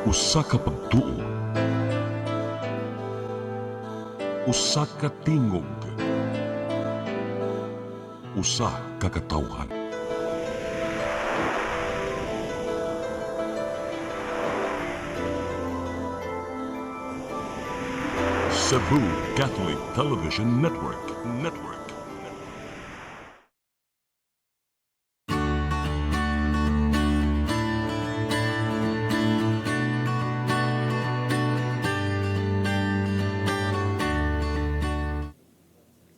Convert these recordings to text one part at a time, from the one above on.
Usa ka pagtuo, usa ka tingog, usa ka katawhan. Cebu Catholic Television Network.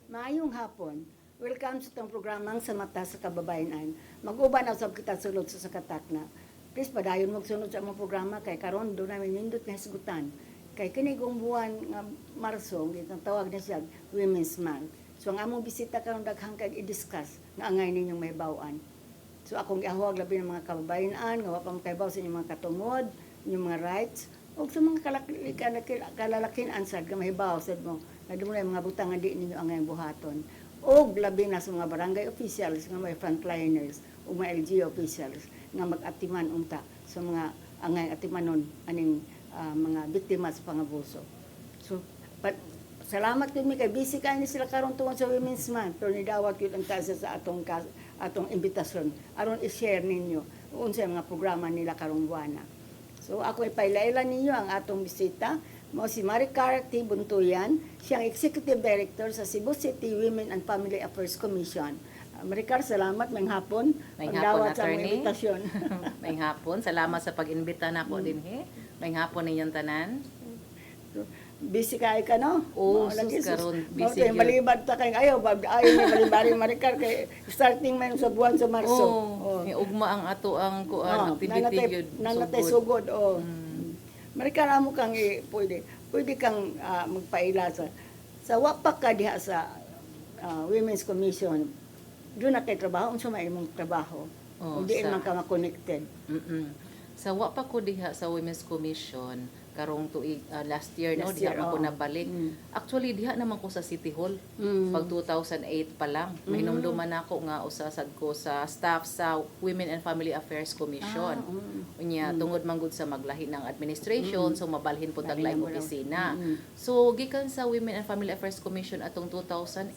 Maayong hapon. Welcome sa itong programang sa Mata sa Kababayanan. Mag-uban ang sab kita sulod sa sakatakna. Please padayon mo sunod sa among programa kay karon do namin nindot nga hisgutan. Kay kinigong buwan nga Marso, gitang tawag na siya Women's Month. So ang among bisita karon daghang kay i-discuss na angay ninyong mahibaw-an. So akong giahawag labi ng mga kababayanan nga wa pa makaibaw sa inyong mga katungod, inyong mga rights ug sa mga kalalakin ansad nga mahibaw sad mo na dumulay mga butang nga di ninyo angay buhaton. Og labi na sa mga barangay officials nga may frontliners o mga LGU officials nga mag-atiman unta sa mga angay atimanon aning mga biktima sa pangabuso. So, salamat din mi kay busy kay ni sila karon tungod sa Women's Month pero nidawat yun ang tasa sa atong imbitasyon aron i-share ninyo unsay mga programa nila karong buwana. So ako ipailailan ninyo ang atong bisita mo si Maricar T. Buntuyan, siyang Executive Director sa Cebu City Women and Family Affairs Commission. Maricar, salamat may hapon. May hapon, Pagdawat sa among attorney. imbitasyon. May hapon. Salamat sa pag-imbita na po din, he. May hapon ninyong tanan. Busy kay ka, no? Oo, Lagi sus, karon, Mao busy tay gyud. malibad ta kay ayaw ni malibari Maricar kay starting man sa buwan sa Marso. Oo. Ugma ang ato ang kuan activity gyud. Nanatay sugod, oh. Maricar amo kang pwede kang magpaila sa wapak ka diha sa Women's Commission. Doon na kay trabaho, unsa may imong trabaho. Oh, Hindi sa- man ka ma-connected. Sa wa pa ko diha sa Women's Commission karong tuig last year no Last diha year, man ko oo. nabalik. Actually diha naman ko sa City Hall. Mm. Pag 2008 pa lang, may hinumduman ako nga usasad ko sa staff sa Women and Family Affairs Commission. Unya tungod man gud sa maglahi ng administration, so mabalhin po Lahi taglaing na mo raw. opisina. So gikan sa Women and Family Affairs Commission atong 2008,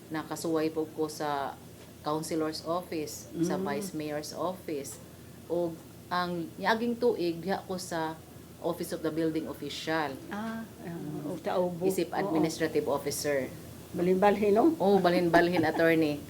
nakasuway po ko sa Councilor's Office, sa Vice Mayor's Office. O ang niaging tuig diha ko sa Office of the Building Official, O taubo. isip Administrative Officer. Balimbalhin, no? Oh, balhin-balhin attorney.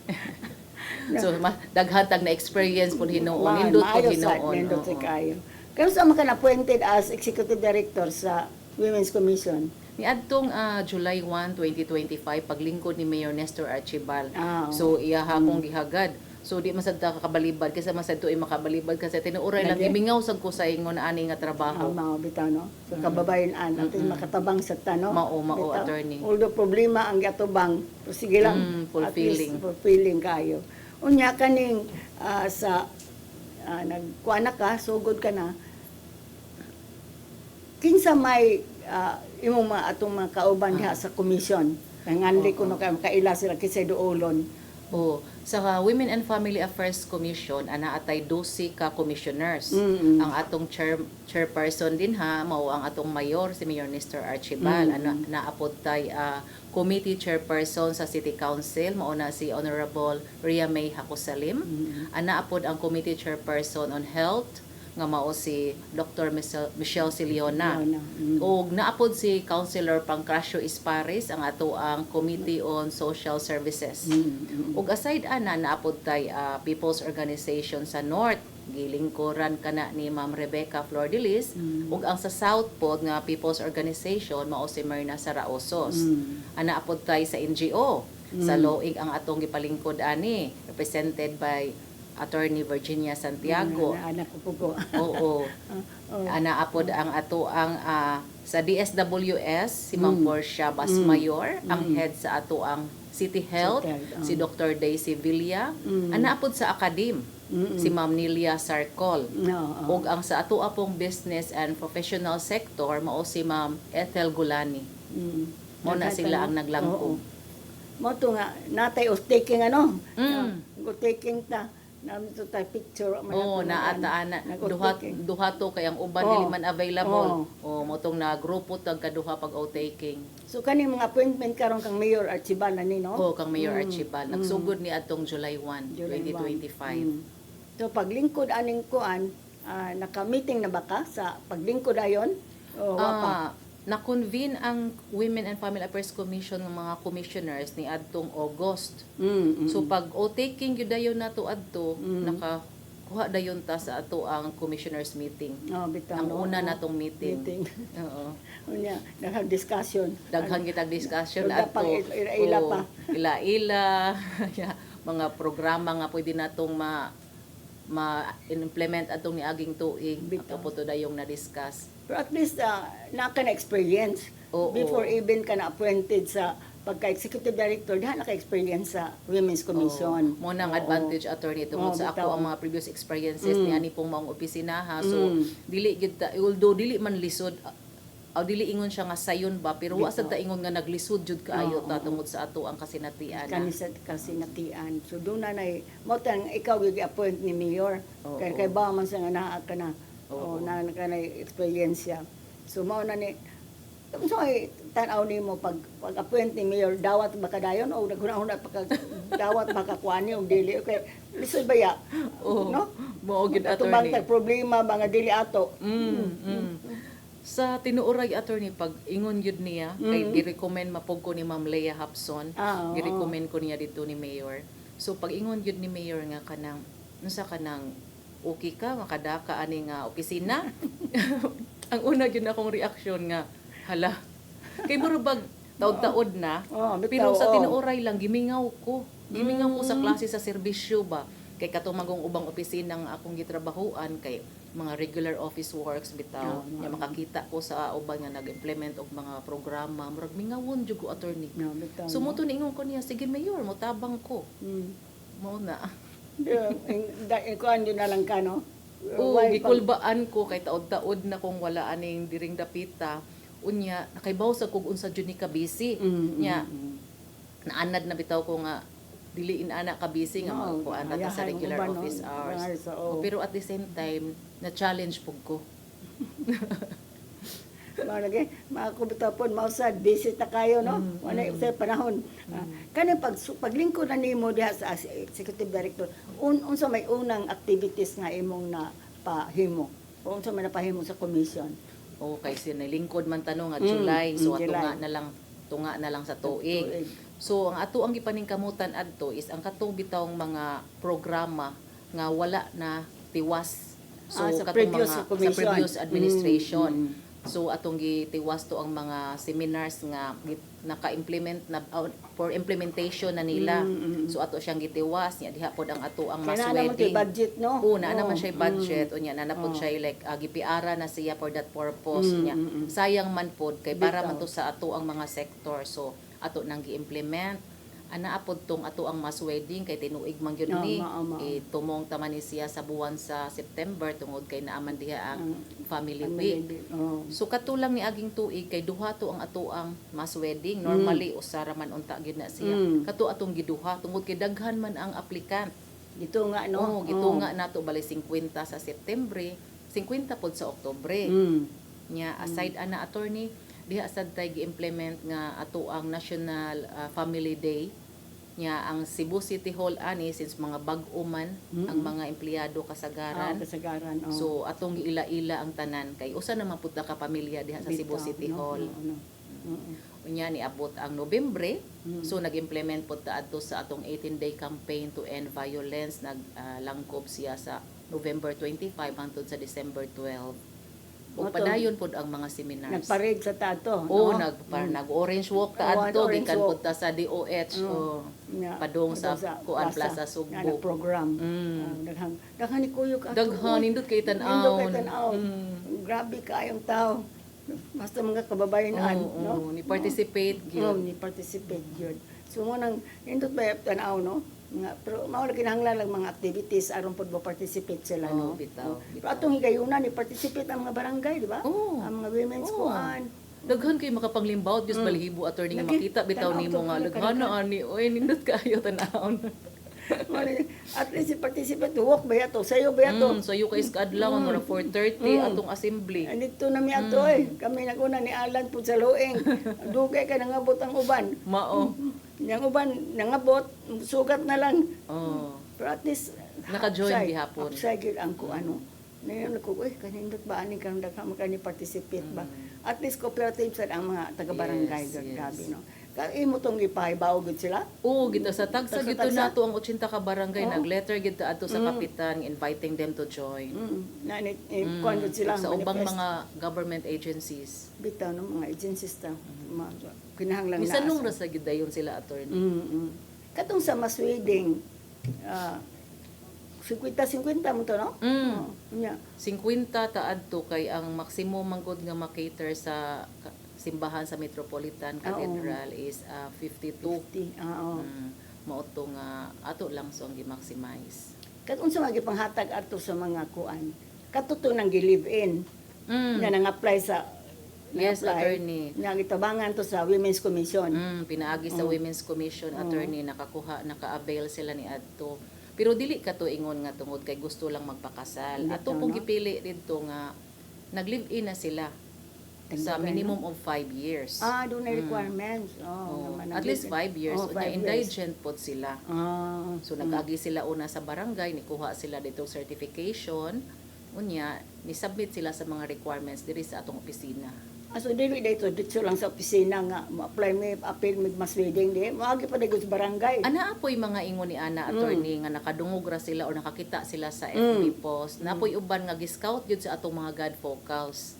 So daghan tag na experience pud hinuon, Wow, nindot pud maayo sa hinuon. nindot sa oo. kayo. Kaya sa mga appointed as Executive Director sa Women's Commission? Niadtong July 1, 2025 paglingkod ni Mayor Nestor Archibald. Ah, So iya akong gihagad. So di masad ta kakabalibad kasi masad to makabalibad kasi tinuoray lang Lagi? imingaw sad ko sa ingon ani nga trabaho. mga bitaw, no? So, kababayan-an, at makatabang sa tano. Mao, Bitaw. attorney. Although problema ang gatubang, pero sige lang, Fulfilling. at least fulfilling kayo. Unya kaning nagkuana ka, sugod ka na, kinsa may imong mga atong mga kauban diha sa komisyon. Nangandi ko no kaila sila kisay duolon. Oh, sa Women and Family Affairs Commission ana atay 12 ka commissioners. Mm-mm. Ang atong chairperson din ha mao ang atong mayor si Mayor Nestor Archibald. Ana naapod tay committee chairperson sa City Council mao na si Honorable Ria May Hakusalim. Ana apod ang committee chairperson on health nga mao si Dr. Michelle Siliona. Og naapod si Councilor Pancracio Ispares ang ato ang Committee on Social Services. Ug aside ana naapod tay people's organization sa North gilingkuran kana ni Ma'am Rebecca Flordelis ug ang sa South pod nga people's organization mao si Myrna Saraosos. Ana apod tay sa NGO sa Loig ang atong gipalingkod ani represented by Attorney Virginia Santiago. Anak ko po. Oo. Ana apod ang ato ang sa DSWS si Ma'am Portia Basmayor, ang head sa ato ang City Health, si Dr. Daisy Villa. Ana apod sa Akadim si Ma'am Nilia Sarcol. Ug ang sa ato apong business and professional sector mao si Ma'am Ethel Gulani. Mo na sila ang naglangkong. Mo to nga natay of taking ano. Mm. Go taking ta Namin to tayo picture. Oo, naataan na duha to kay ang uban dili man available. Mo tong na grupo tag kaduha pag outtaking. So kani mga appointment karon kang Mayor Archibald na ni no? Oo, kang Mayor Archibald nagsugod ni adtong July 1, 2025. So paglingkod aning kuan, naka-meeting na ba ka sa paglingkod ayon? O wapa? Na-convene ang Women and Family Affairs Commission ng mga commissioners ni adtong August. So pag taking yun dayon nato adto, nakakuha dayon ta sa ato ang commissioners meeting. Bitaw. Ang una natong meeting. Oo. Unya, discussion. Daghang kitag discussion Wala adto. pang ila pa. Ila-ila. Mga programa nga pwede natong ma-implement atong niaging tuig. Bitaw. Ato po to dayong na-discuss. Pero at least naka-experience before even ka na-appointed sa pagka-executive director, diha naka-experience sa Women's Commission. Mo nang advantage attorney tungod sa ako ang mga previous experiences ni ani pong maong opisina ha. So dili gid although dili man lisod dili ingon siya nga sayon ba pero wa sad ta ingon nga naglisod jud kaayo ta tungod sa ato ang kasinatian. Kasinatian. So doon na mo tang ikaw yung appoint ni Mayor. Kay ba man sa nga naa ka na. Na experience siya. So mao na ni so tan-aw nimo pag-appoint ni Mayor dawat ba kadayon o naghuna-huna dawat ba ka kuani og dili okay lisod ba ya no mo gid attorney attorney problema mga dili ato sa tinuoray attorney pag ingon yun niya kay gi-recommend mapog ko ni Ma'am Leah Hapson gi-recommend ko niya dito ni Mayor. So pag ingon yun ni Mayor nga kanang unsa kanang okay ka makadaka ani nga opisina. Ang una gyud akong reaksyon nga hala kay murag taod-taod na pero sa tinuoray lang gimingaw ko sa klase sa serbisyo ba kay katumagong ubang opisina nga akong gitrabahoan kay mga regular office works bitaw nga makakita ko sa uban nga nag-implement og mga programa murag mingawon jud ko attorney. So mo to niingon ko niya sige Mayor mo tabang ko. Mao na kuan yun na lang ka, no? Gikulbaan ko kay taod-taod na kung wala aning diring dapita. Unya, nakaibaw sa kung unsa dyan ni kabisi. Naanad na bitaw ko nga, dili inaana kabisi nga kuan ta sa regular office hours. Pero at the same time, na-challenge pug ko. Lagi, makakubitapon, mausad, busy ta kayo, no? Wala sa panahon. Kani paglingkod na nimo diha sa executive director, unsa may unang activities nga imong na pahimo? O unsa may napahimo sa commission? Kay sinilingkod man tanong nga July, so tunga na lang sa tuig. So ang ato ang gipaningkamutan adto is ang katong bitawng mga programa nga wala na tiwas. So sa katong previous sa previous administration. So atong gitiwas to ang mga seminars nga naka-implement na for implementation na nila. So ato siyang gitiwas nya diha pod ang ato ang mas wedding. Budget, no? Na naman siya budget unya na napod siya like gipiara na siya for that purpose nya. Sayang man pod kay para man to sa ato ang mga sector. So ato nang gi-implement ana apod tong ato ang mass wedding kay tinuig man gyud ni tumong taman ni siya sa buwan sa September tungod kay naaman diha ang family week. So katulang ni aging tuig kay duha to ang ato ang mass wedding normally usara man unta gyud na siya. Kato atong giduha tungod kay daghan man ang aplikant. Gito nga no. Gitunga nato bali 50 sa September, 50 pod sa Oktubre. Nya aside ana attorney diha sad tay gi-implement nga ato ang National Family Day nya ang Cebu City Hall ani since mga bag-o man ang mga empleyado kasagaran. So atong giila-ila ang tanan kay usa na mapud ka pamilya diha sa Cebu City Hall. Unya ni abot ang Nobyembre. So nag-implement pod ta adto sa atong 18-day campaign to end violence naglangkob siya sa November 25 hangtod sa December 12. O padayon pod ang mga seminars. Nagparade sa tato. Nag-orange walk ta adto gikan pod ta sa DOH. Padung sa Kuan Plaza Sugbo. Program. Daghan ni kuyo ka. Daghan nindot kay tan-aw. Grabe kayong tao. Basta mga kababayan no. Ni participate gyud. Ni participate gyud. So mo nang nindot ba tan-aw no? Pero mao na kinahanglan lang mga activities aron pod mo participate sila no. Bitaw. Pero atong higayuna ni participate ang mga barangay, di ba? Ang mga women's kuan. Daghan kay makapanglimbaw Diyos balihibo attorney nga makita bitaw nimo nga daghana ani oy nindot kaayo tan-aon. At least i-participate, walk ba yato? Sayo ba yato? So you guys kaadlaw mo 4:30 atong assembly. Dito na mi ato Kami naguna ni Alan po sa Lueng. Dugay ka nangabot ang uban. Mao. Yang uban nangabot, sugat na lang. Oh. Pero at least Naka-join gihapon. Upside yun ang kuano. Ngayon ko, kanindot ba ani kang daghang participate ba? At least cooperative sa ang mga taga-barangay. Yes, yes. Grabe, no? Imo tong ipahibaw gud sila. Oo, gito sa tagsa Tagsa, gito tagsa. nato ang 80 ka barangay, Oo. nag-letter gito ato sa kapitan inviting them to join. Na ni kuan gud sila Sa ubang manifest. mga government agencies. Bitaw no mga agencies ta. Kinahanglan na. Bisan nung rasa gid dayon sila attorney. Katong sa Masweding 50-50 mo to, no? Nya. 50 taadto kay ang maximum manggod nga makater sa simbahan sa Metropolitan Cathedral is 52. 50. Oo. Mao to nga ato lang so ang gi-maximize. Katong sa mga panghatag ato sa mga kuan. Katuto nang gi-live-in. Na nang-apply sa Yes, nang-apply. attorney. Nga gitabangan to sa Women's Commission. Pinaagi sa Women's Commission attorney naka-avail sila ni adto. Pero dili ka to ingon nga tungod kay gusto lang magpakasal. Dito, Ato pong no? gipili dito nga nag-live-in na sila sa Tagdagan, minimum of 5 years. doon na requirements. Oh, naman at ang least live-in. 5 years. Oh, Unya 5 years. indigent pod sila. So Mm. nag-agi sila una sa barangay, nikuha sila dito certification. Unya, ni-submit sila sa mga requirements diri sa atong opisina. So dili dito lang sa opisina nga mo-apply may appeal mig Masweding di. Moagi pa dito sa barangay. Ana apoy mga ingon ni Ana attorney nga nakadungog ra sila or nakakita sila sa FB post. Napoy uban nga gi-scout gyud sa atong mga God focals.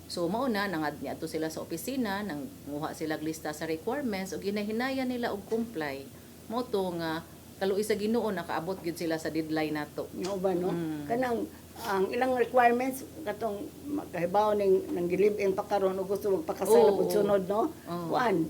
So mauna nangad ni ato sila sa opisina, nang nguha sila lista sa requirements ug ginahinayan nila og comply. Mo to nga kaluoy sa Ginoo nakaabot gyud sila sa deadline nato. Nga uban no. Kanang ang ilang requirements katong makahibaw ning live-in pa karon ug gusto magpakasal Oo, ug sunod no. Oo. Kuan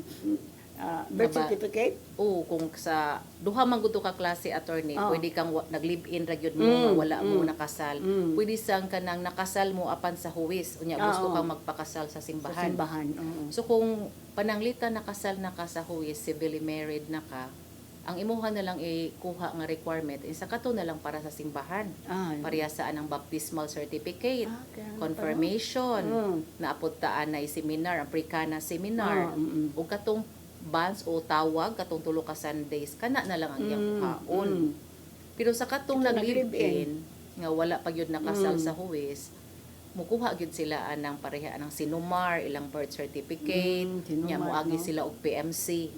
birth Diba? certificate. Oo, kung sa duha man gud to ka klase attorney, Oh. pwede kang nag-live-in ra gyud mo nga wala mo nakasal. Mm. Pwede sang kanang nakasal mo apan sa huwis, unya gusto Oo. kang magpakasal sa Sa simbahan. simbahan. Oo. So kung pananglitan nakasal na ka sa huwis, civilly married na ka, ang imuha na lang ikuha nga requirement isa kato na lang para sa simbahan. Parehasaan ang baptismal certificate, kaya nga confirmation, naapuntaan na seminar, ang pre-cana seminar, o katong bands o tawag, katong tulo ka Sundays, kana na lang ang iyang kaon. Pero sa katong Ito, nag-live-in, nga wala pa gyud nakasal sa huwis, mukuha gyud sila anang pareha anang sinumar, ilang birth certificate, sinumar, nya moagi no? sila og PMC.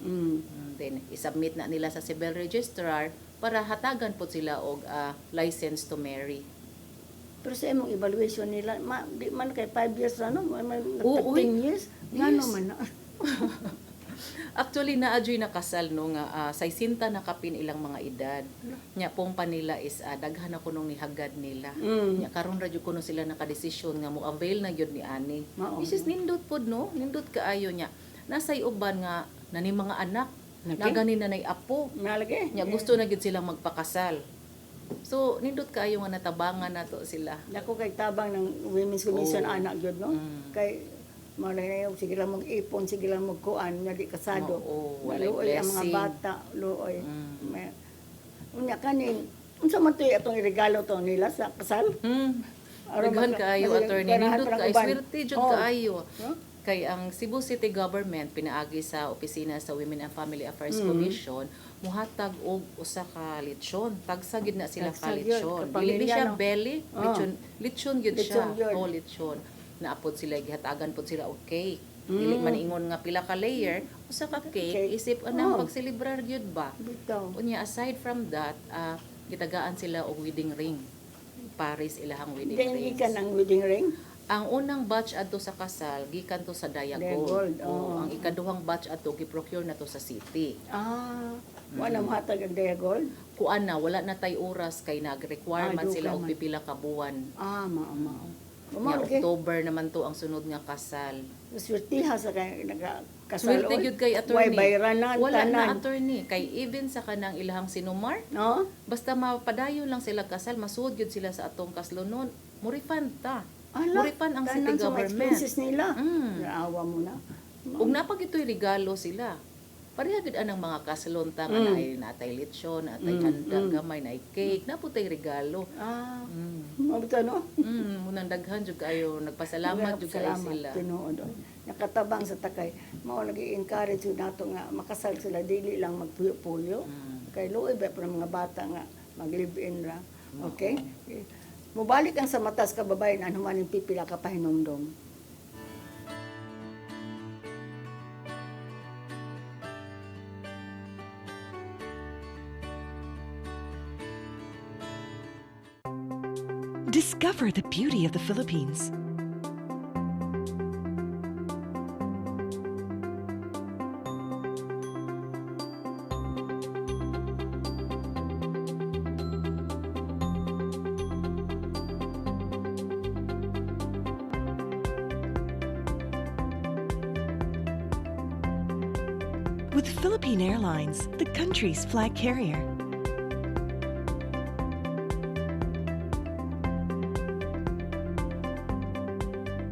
Then isubmit na nila sa civil registrar para hatagan po sila og license to marry. Pero sa imong evaluation nila, di man kay 5 years na no, man Oo, 10 years. Ngano man na. Actually naadyoy nakasal no nga 60 na kapin ilang mga edad. Nya pong pa nila is daghan ako nung nihagad nila. Nya karon ra jud kuno sila nakadesisyon nga mo avail na gyud ni ani. Mao. This is nindot pod no, nindot kaayo nya. Nasay uban nga nani mga anak, Lagi? nagani na nay apo. Nalagi. Nya gusto na gyud silang magpakasal. So nindot kaayo nga natabangan nato sila. Dako kay tabang ng Women's Commission Oo. anak gyud no. Kay malayo sige lang mag-ipon, sige lang magkuan, nga di kasado. Oo, walay Luoy ang mga blessing. bata, luoy. Unya kanin, unsa man tuy atong iregalo to nila sa kasal? Aron Daghan maka- kaayo maka- attorney, ganahan nindot pa ng kaayo, uban. swerte jud Oo. kaayo. Huh? Kay ang Cebu City Government pinaagi sa opisina sa Women and Family Affairs Commission muhatag og usa ka lechon. Tagsa gid na sila ka Tagsa gyud, lechon. kapamilya, Dili siya no? belly, lechon gyud siya. Lechon gyud. Oh, lechon. Naapod sila gihatagan pod sila og cake. Dili man ingon nga pila ka layer, usa ka cake Cake. isip anang pagselebrar gyud ba. Bitaw. Unya aside from that, gitagaan sila og wedding ring. Paris ilahang wedding Then ring. ikan ang wedding ring. Ang unang batch adto sa kasal gikan to sa Dayagold. Dayagold, Oo, ang ikaduhang batch adto gi-procure na to sa city. Wala mo hatag ang Dayagold. Kuan na wala na tay oras kay nag-requirement duka sila og man. pipila ka buwan. Mao. Nya Umar kay October naman to ang sunod nga kasal. swertiha sa kay nagakasal. Swerte gyud kay attorney. Way bayranan Wala na tanan. attorney kay even sa kanang ilahang sinumar, No? basta mapadayon lang sila kasal, masuod gyud sila sa atong kaslonon. Murifan ta. Ala, Murifan ang tanan city sa mga government. expenses nila. Mm. Naawa mo na. Ug napag ito'y regalo sila. pareha gid anang mga kasalon ta nga natay lechon, natay handa gamay, natay cake, naputay regalo. Mabita no? Munang daghan jud kayo nagpasalamat jud kayo sila. Tinuod. Nakatabang sa takay. Mao lagi encourage jud nato nga makasal sila dili lang magpuyo-puyo. Kay luoy ba para mga bata nga mag-live-in ra. Okay? Mubalik ang sa matas kababayan ano man yung pipila ka pahinumdom. Discover the beauty of the Philippines. With Philippine Airlines, the country's flag carrier.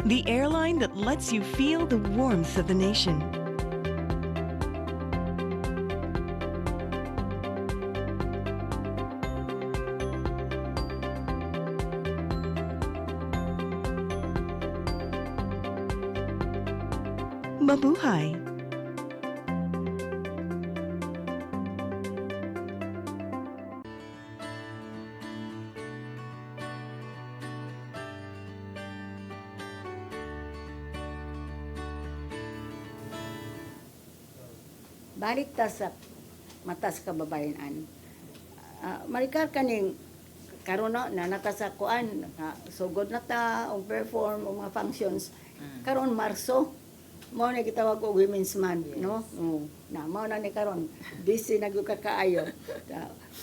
The airline that lets you feel the warmth of the nation. Mabuhay! Balik ta sa matas kababayan. Marikar kaning karon na nata sa kuan sugod na ta og perform og mga functions karon Marso mao na gitawag og Women's Month, no? Na mao na ni karon busy na gyud ka kaayo.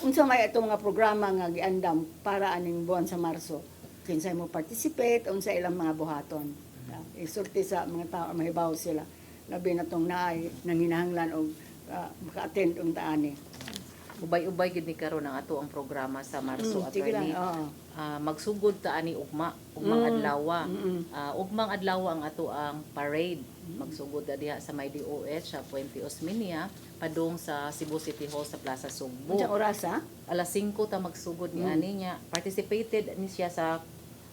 Unsa may atong mga programa nga giandam para aning buwan sa Marso? Kinsay mo participate, unsa ilang mga buhaton. Isulti sa mga tao mahibaw sila. Labi na tong naay nanginahanglan og maka-attend ang taani. Ubay-ubay gid ni karon ang ato ang programa sa Marso Sige lang, attorney. oo. Magsugod ta ani ugmang adlaw. Ugmang adlaw ang ato ang parade. Magsugod ta diha sa may DOH sa Puente Osmeña padung sa Cebu City Hall sa Plaza Sugbo. Unsa oras ha? Alas 5 ta magsugod ni ani niya. Participated ni siya sa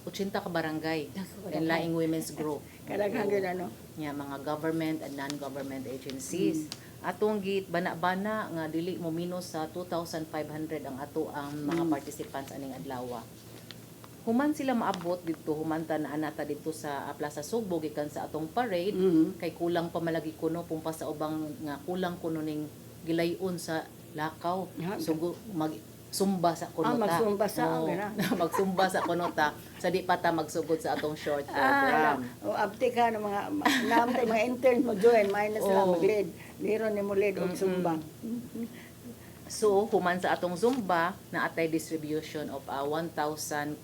80 ka barangay and laing women's group. Kadaghan gyud ano. Nya mga government and non-government agencies. Atong git bana-bana nga dili mo minus sa 2,500 ang ato ang mga participants aning adlaw. Human sila maabot dito, humanta na anata dito sa Plaza Sugbo gikan sa atong parade kay kulang pa malagi kuno pumpa sa ubang nga kulang kuno ning gilayon sa lakaw. Sugo mag sumba sa kunota. Magsumba sa magsumba sa kunota sa di pa ta magsugod sa atong short program. Abti ka ng mga namtay mga interns mo join, minus sila mag-lead. Meron ni mo lead og sumba. So, human sa atong Zumba, na atay distribution of 1,000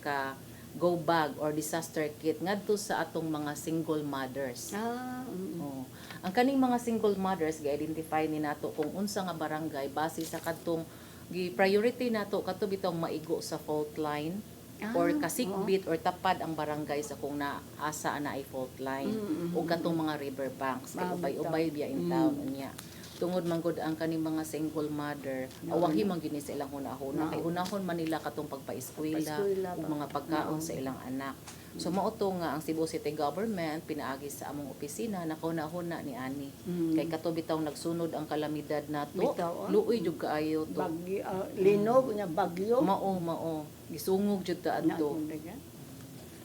ka go bag or disaster kit ngadto sa atong mga single mothers. Ang kaning mga single mothers gi-identify ni nato kung unsa nga barangay base sa kadtong gi-priority nato kadto bitong maigo sa fault line or kasikbit or tapad ang barangay sa kung naasa na ay fault line o katong mga river banks kay ubay-ubay biya in town niya. Tungod man gud ang kaning mga single mother awahi man gini sa ilang hunahuna kay unahon man nila katong pagpa-eskwela ug mga pagkaon sa ilang anak. So mao to nga ang Cebu City Government pinaagi sa among opisina nakahuna-huna ni ani. Kay kato bitaw nagsunod ang kalamidad nato. Luoy jud kaayo to. Linog nya bagyo. Mao gisungog jud ta adto.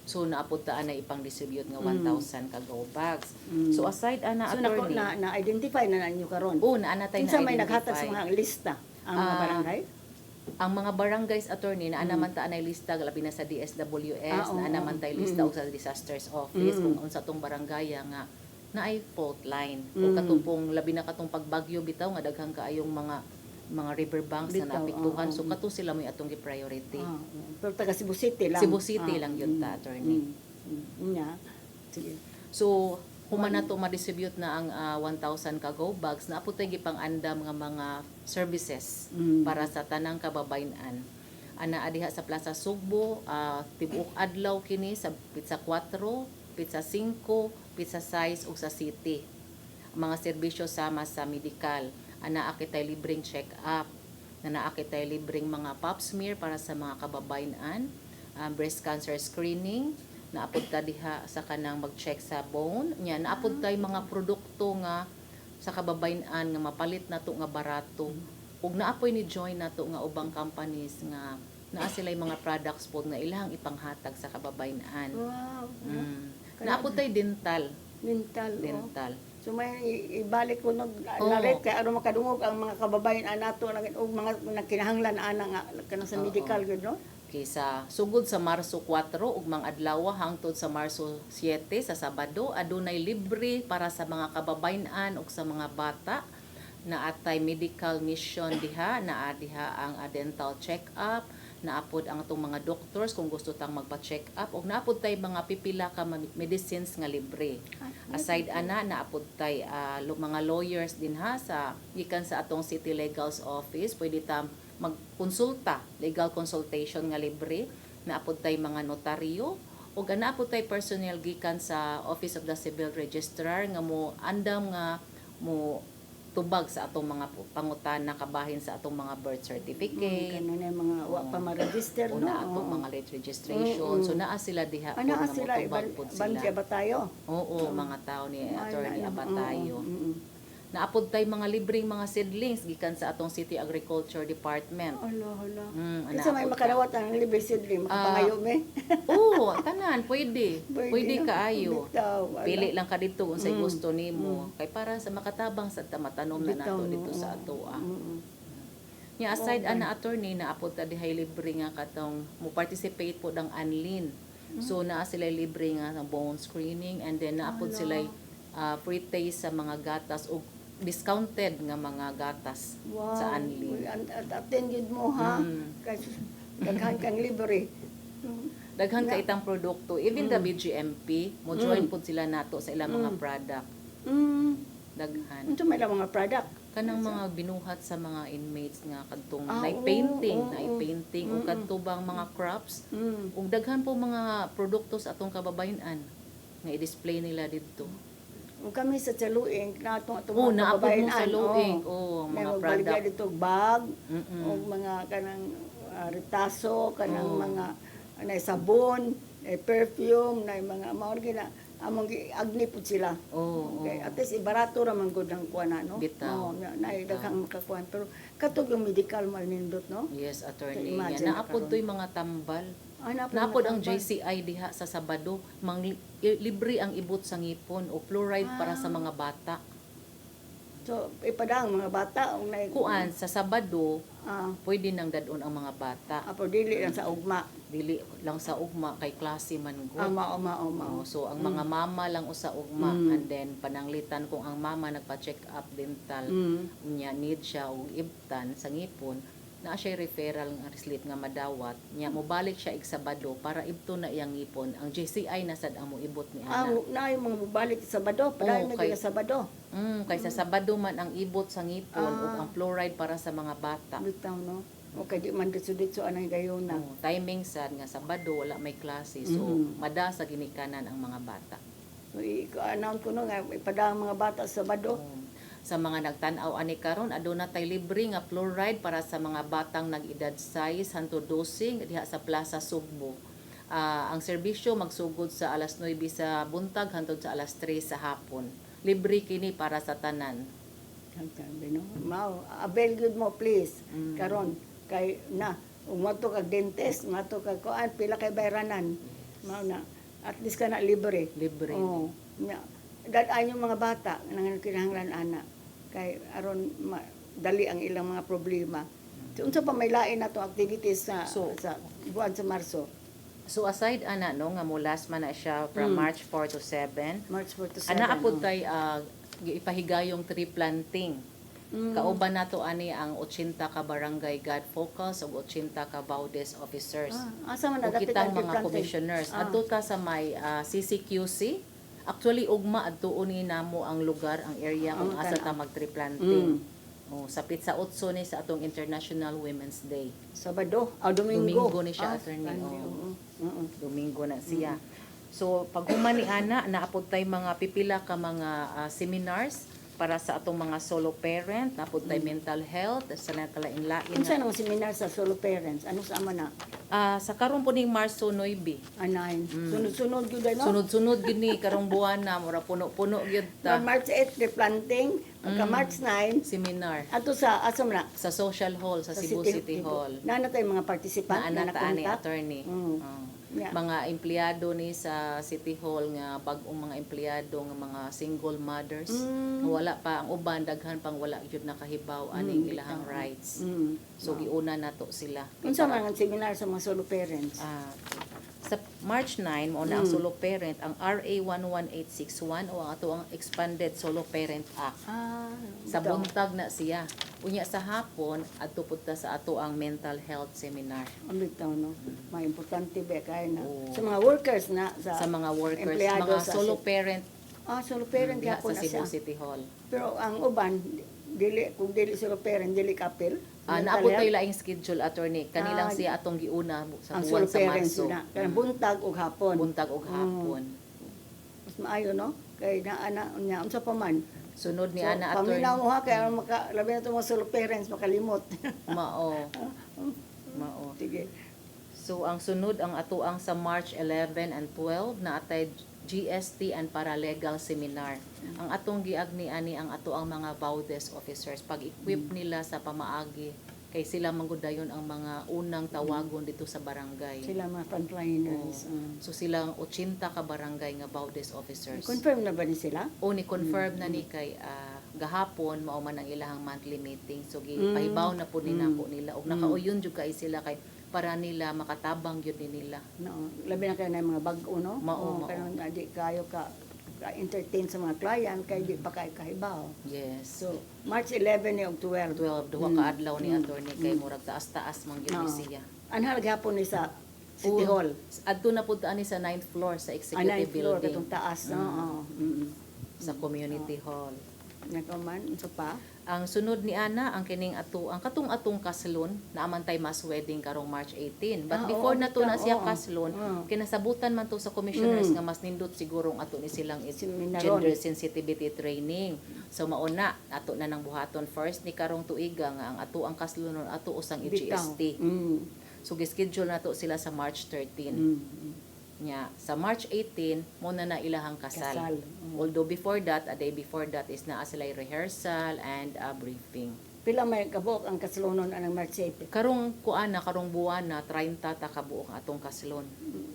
So naapod ta na ipang-distribute nga 1,000 ka go bags. So aside ana So attorney. na-identify na ninyo karon. Naanatay na Kinsa may identify. naghatag sa mga lista ang mga barangay? Ang mga barangays attorney na naman ta anay lista labi na sa DSWS na naman tay lista o sa disasters office kung unsa tong barangay nga na ay fault line o katong labi na katong pagbagyo bitaw nga daghang kaayong mga river banks na naapektuhan so kato sila may atong gi-priority. Pero taga Cebu City lang. Cebu City lang yun ta attorney. Nya. Sige. So human na to ma-distribute na ang 1,000 ka go bags na apod tay gipang-andam nga mga services para sa tanang kababayan-an. Ana adiha sa Plaza Sugbo, tibuok adlaw kini sa pizza 4, pizza 5, pizza 6 ug sa city. Mga serbisyo sama sa medical. Naa kitay libreng check-up, naa kitay libreng mga pap smear para sa mga kababayan, breast cancer screening, naapod ta diha sa kanang mag-check sa bone. Nya naapod tay mga produkto nga sa kababayan nga mapalit nato nga barato. Ug naapoy ni join nato nga ubang companies nga naa sila'y mga products po nga ilahang ipanghatag sa kababayan. Wow. Naapod tay dental. Mental. Oh. Dental. So may ibalik ko nung Oo. naret kay aron makadungog ang mga kababayan nato og mga nagkinahanglan ana nga kanang sa Oo. medical gud no. Kaysa sugod sa Marso 4 ug mga adlaw hangtod sa Marso 7 sa Sabado adunay libre para sa mga kababayan ug sa mga bata na atay medical mission diha, naa diha ang dental check-up, naapod ang atong mga doctors kung gusto tang magpa-check up ug naapod tay mga pipila ka medicines nga libre. Aside ana naapod tay mga lawyers din ha sa gikan sa atong City Legal's Office, pwede ta magkonsulta, legal consultation nga libre. Naapod tay mga notaryo ug naapod tay personnel gikan sa Office of the Civil Registrar nga mo andam nga mo tubag sa atong mga pangutana kabahin sa atong mga birth certificate. Kanang na mga wa pa ma-register O no. na atong mga late registration. So naa sila diha po Ana nga sila motubag po bandi sila. ba tayo? Oo, mga tao ni Attorney Abatayo. Mm. Naapod tay mga libreng mga seedlings gikan sa atong City Agriculture Department. Hala. Mm, Isa may naapod makadawat ang libre sidri makapangayo me. Oo, tanan pwede. Pwede no? kaayo. Bitaw, wala. Pili lang ka dito kung say gusto nimo. Kay para sa makatabang sa matanom na Bitaw, nato no? dito sa atoa. Mm. Nya aside ana attorney na apod ta dihay libre nga katong mo participate po dang anlin. So naa sila libre nga ng bone screening and then naapod sila free taste sa mga gatas o discounted nga mga gatas Wow. sa anlin. Attend yun mo ha. Kasi daghan kang libre. Daghan ka itang produkto, even the BGMP, mo join po sila nato sa ilang mga product. Daghan. Ito may lang mga product. Kanang mga binuhat sa mga inmates nga kadtong Ah, painting, oo. painting o kadtubang mga crops. Mm. Ug daghan po mga produkto sa atong kababayan nga i-display nila dito. Kung kami sa Saluing, natong atong Oo, mga naapod mo sa kababayan, luing. oo. Oo, May mga magbaligya product. dito bag, Mm-mm. o mga kanang ritaso, kanang Oo. mga na sabon, perfume, na mga gina among agni pud sila. Oo. Okay, at least ibarato ra man gud ang kuana no. Bitaw. Na daghang makakuan pero katog yung medical man nindot no. Yes, attorney. Imagine Yan. Naapod karon. to'y mga tambal. Napod Naapod ang JCI diha sa Sabado. Libre ang ibot sa ngipon o fluoride para sa mga bata. So ipadang mga bata ang Kuan, sa Sabado, ah pwede nang dadon ang mga bata. apo dili lang sa ugma. Dili lang sa ugma kay klase man gud. Oma. Oo, so ang mga mama lang usa ugma and then pananglitan kung ang mama nagpa-check up dental nya need siya og ibtan sa ngipon na siya referral nga slip nga madawat nya mobalik siya ig Sabado para ibto na iyang ngipon. Ang JCI na sad ang moibot ni ana. Na yung mga bubalik sa Sabado, padayon na kay- sa Sabado. Kaysa Sabado man ang ibot sa ngipon ug ang fluoride para sa mga bata. Bitaw no. O kay di man ditso anang gayon na. Timing sad nga Sabado wala may klase so mada sa ginikanan ang mga bata. So i-announce ko no nga ipadang mga bata sa Sabado. Sa mga nagtan-aw ani karon aduna tay libre nga fluoride para sa mga batang nag-edad 6 hangtod 12 diha sa Plaza Sugbo. Ang serbisyo magsugod sa alas 9 sa buntag hangtod sa alas 3 sa hapon. Libre kini para sa tanan. Sabi no. Mao, avail good mo please. Karon kay na umato kag dentist, umato kag kuan pila kay bayranan. Mao na at least kana libre. Libre. Oo. Dad yung mga bata nang kinahanglan ana kay aron dali ang ilang mga problema. So, unsa pa may lain nato activities sa buwan sa Marso? So aside ana no nga mulas man na siya from March 4 to 7. March 4 to 7. Ana apod tay ipahigayong tree planting. Kauban nato ani ang 80 ka barangay God Focus ug 80 ka Baudes officers. Asa man O na kitang mga commissioners. Adto ta sa may CCQC. Actually ugma adtuon ni namo ang lugar, ang area kung asa ta mag-tree planting. Sapit sa 8 ni sa atong International Women's Day. Sabado, Domingo. Domingo ni siya, attorney. Sunday, oo. Domingo na siya. So pag human ni ana naapod tay mga pipila ka mga seminars para sa atong mga solo parent, napod tay mental health, sa nakalain-lain. Unsa nang seminar sa solo parents? Ano sa ama na? Sa karon po ning Marso 9. Anayin. Sunod-sunod gyud no? Sunod-sunod gini karong buwan na mura puno-puno gyud ta. March 8 replanting, pagka March 9 Seminar ato sa asom na sa Social Hall sa Cebu City Hall. Nana tay mga participant na Naanataan ni nakontak. attorney. Mm. Yeah. Mga empleyado ni sa City Hall nga bag-ong mga empleyado nga mga single mothers nga wala pa ang uban daghan pang wala gyud nakahibaw aning ilahang rights. So giuna nato sila. Unsa man ang seminar sa mga solo parents? Sa March 9 mo na ang solo parent ang RA 11861 o ang ato ang Expanded Solo Parent Act. Sa bitaw. buntag na siya. Unya sa hapon adto pud ta sa ato ang mental health seminar. Ang bitaw no. May importante ba kay na Oo. sa mga workers na Sa mga workers, empleyado mga sa solo parent solo parent diha gyapon sa na siya. Cebu City Hall. Pero ang uban dili kung dili solo parent dili kapil. Naabot tayo laing schedule attorney. Kanilang siya atong giuna sa ang buwan solo sa parents Marso. na kanang buntag ug hapon. Buntag ug hapon. Mas maayo no kay naa nya unsa pa man. Sunod ni So, ana attorney. paminaw mo ha kay labi na itong mga solo parents makalimot. Mao. Mao. Sige. So ang sunod ang ato ang sa March 11 and 12 na atay GST and paralegal seminar. Ang atong giagni ani ang ato ang mga BAUDES officers pag-equip nila sa pamaagi kay sila manggudayon ang mga unang tawagon dito sa barangay. Sila mga frontliners. So silang 80 ka barangay nga BAUDES officers. Confirm na ba ni sila? O ni confirm na ni kay gahapon mao man ang ilahang monthly meeting. So gipahibaw na po ni nako nila og nakauyon jud kay sila kay para nila makatabang gyud ni nila. No, labi na kayo na yung mga bag-o, no? Mao. Karon di kayo entertain sa mga client kay di pa kayo kahibaw. Yes. So, March 11 ni og 12. 12 duha ka adlaw ni attorney kay murag taas-taas man gyud No. siya. Anhal gapon ni sa City Oo. Hall. Adto na pud ani sa 9th floor sa Ang executive 9th floor building katong taas, no? Oo. sa community hall. Nakaman unsa pa? Ang sunod ni ana ang kining ang katong-atong kaslon na amantay mass wedding karong March 18. But before na to na siya kaslon, kinasabutan man to sa commissioners nga mas nindot siguro ang ato ni silang Seminaron. gender sensitivity training. So mauna ato na nang buhaton first ni karong tuiga nga ang ato ang kaslonon ato usang Bitaw. EGST. So gischedule nato sila sa March 13. Nya sa March 18 mo na ilahang kasal. Kasal. Although before that, a day before that is naa sila rehearsal and a briefing. Pila may kabuok ang kasalonon anang March 8. Karong karong buwan na 30 ta ka buok ang atong kaslon.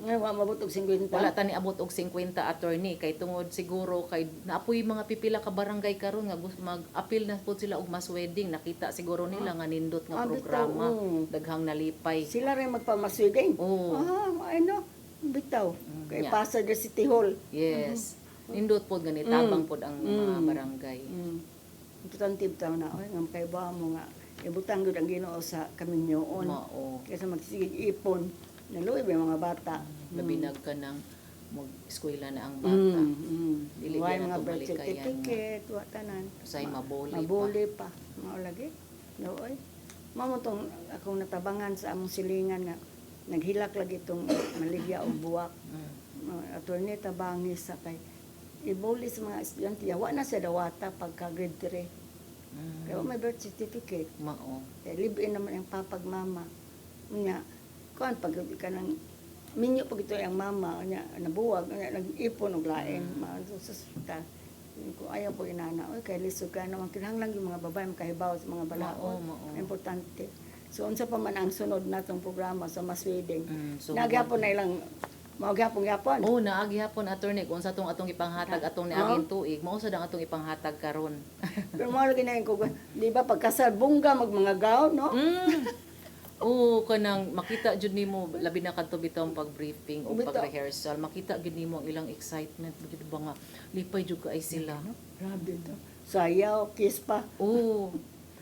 Nga wa mabot og 50. Wala ta ni abot og 50 attorney kay tungod siguro kay naapoy mga pipila ka barangay karon nga mag-appeal na pud sila og mass wedding. Nakita siguro nila nga nindot nga bitaw, programa, oo. daghang nalipay. Sila rin magpamasweding. Oo. Ano? Bitaw. Kay Yeah. Pasay sa City Hall. Yes. Nindot pod gani tabang pod ang mga barangay. Importante bitaw na. Oy, nga makaibahan mo nga. Ibutang gud ang Ginoo sa kaminyoon. Mao. Kaysa magsigig ipon. Naluoy ba yung mga bata? Labinag ka ng mag-eskwela na ang bata. Dili Why na mga to birth malikayan nga. certificate, wa tanan. Say mabuli pa. Mabuli pa. Mao lagi. Naoy. Mamo tong akong natabangan sa among silingan nga naghilak lagi tong maligya o buwak. Attorney tabangi sa kay ibuli sa mga estudyante. Wa na sa dawata pagka grade 3. Kaya may birth certificate. Mao. Kaya live-in naman ang papag mama. Nya, kuan pag ka nang minyo pag ito ang mama, nya nabuwag, nya nag-ipon og lain, sa hospital. Ko ayaw po inana, oy kay lisod ka naman kinahanglan yung mga babae makahibaw sa mga balaod. Mao. Importante. So unsa pa man ang sunod natong programa sa mass wedding. So, Nagyapon na ilang mao gyapon. Oh, naagi hapon attorney kung sa atong ipanghatag atong niaging tuig, mao sad ang atong ipanghatag karon. Pero mao lagi na ko, di ba pagkasal bungga mag mga gaw, no? Oo, kanang makita jud nimo labi na kadto bitong pag-briefing o Bitaw. pag-rehearsal, makita gid nimo ang ilang excitement gid ba nga lipay jud ka ay sila. Grabe to. Sayaw, kiss pa. Oo.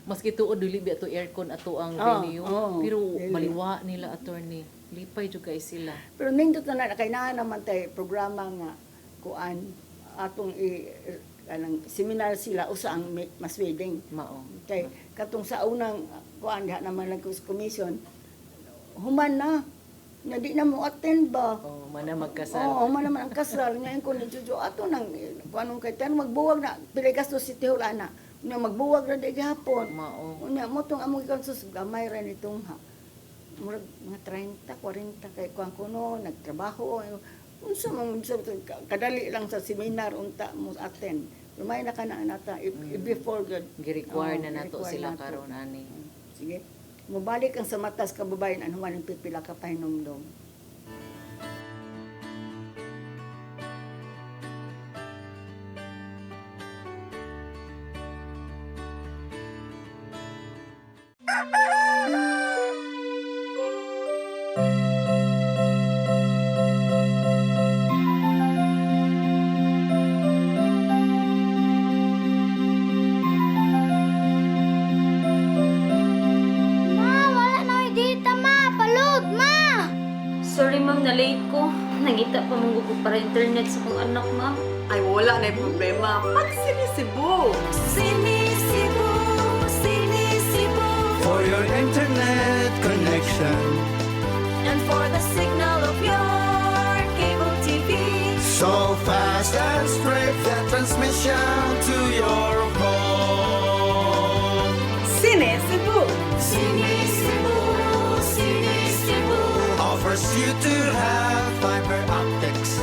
Maski tuod dili bi ato aircon ato ang venue, pero dili. baliwa nila attorney. Lipay jud kay sila. Pero nindot na kay naa naman tay programa nga kuan atong anang seminar sila usa ang mass wedding. Mao. Kay katong sa unang kuan diha naman lang sa commission human na Na di na mo attend ba? Oh, mana magkasal. Oo, man naman ang kasal. Ngayon ko ni Jojo, ato nang, kung anong kay Tan, magbuwag na, pili gastos si Tihol, ana. Unya, magbuwag na di gihapon. Mao. Unya, mo itong among ikansos, gamay rin itong ha. Murag, mga 30, 40, kay kuang kuno, nagtrabaho. Unsa man, kadali lang sa seminar, unta mo attend. Lumay na ka na nata, before good. Gi-require Oo, na nato gi-require sila nato. karon ani. Sige. Mubalik ang sa matas kababayan, ano man ang pipila ka pahinumdom. Ma, wala na may data, ma. Palud, ma. Sorry ma'am, na-late ko. Nangita pa mong gugo para internet sa kong anak, ma'am. Ay, wala na yung problema. Mag-sinisibo. Sinisibo, sinisibo. For your internet connection. And for the signal of your cable TV. So fast and straight that transmission to your home. Sinisibo. Sinisibo, sinisibo. Offers you to have fiber optics.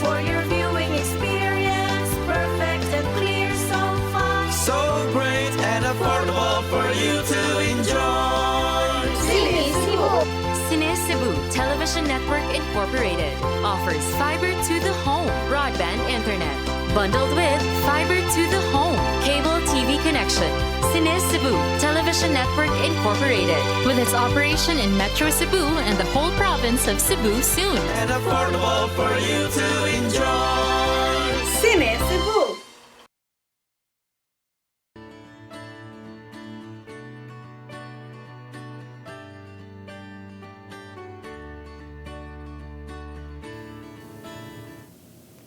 For your viewing experience, perfect and clear so far. So great and affordable for you to enjoy. Sinisibo. Cine Cebu Television Network Incorporated offers fiber to the home broadband internet bundled with fiber to the home cable TV connection. Cine Cebu Television Network Incorporated with its operation in Metro Cebu and the whole province of Cebu soon. And affordable for you to enjoy. Sinisibo.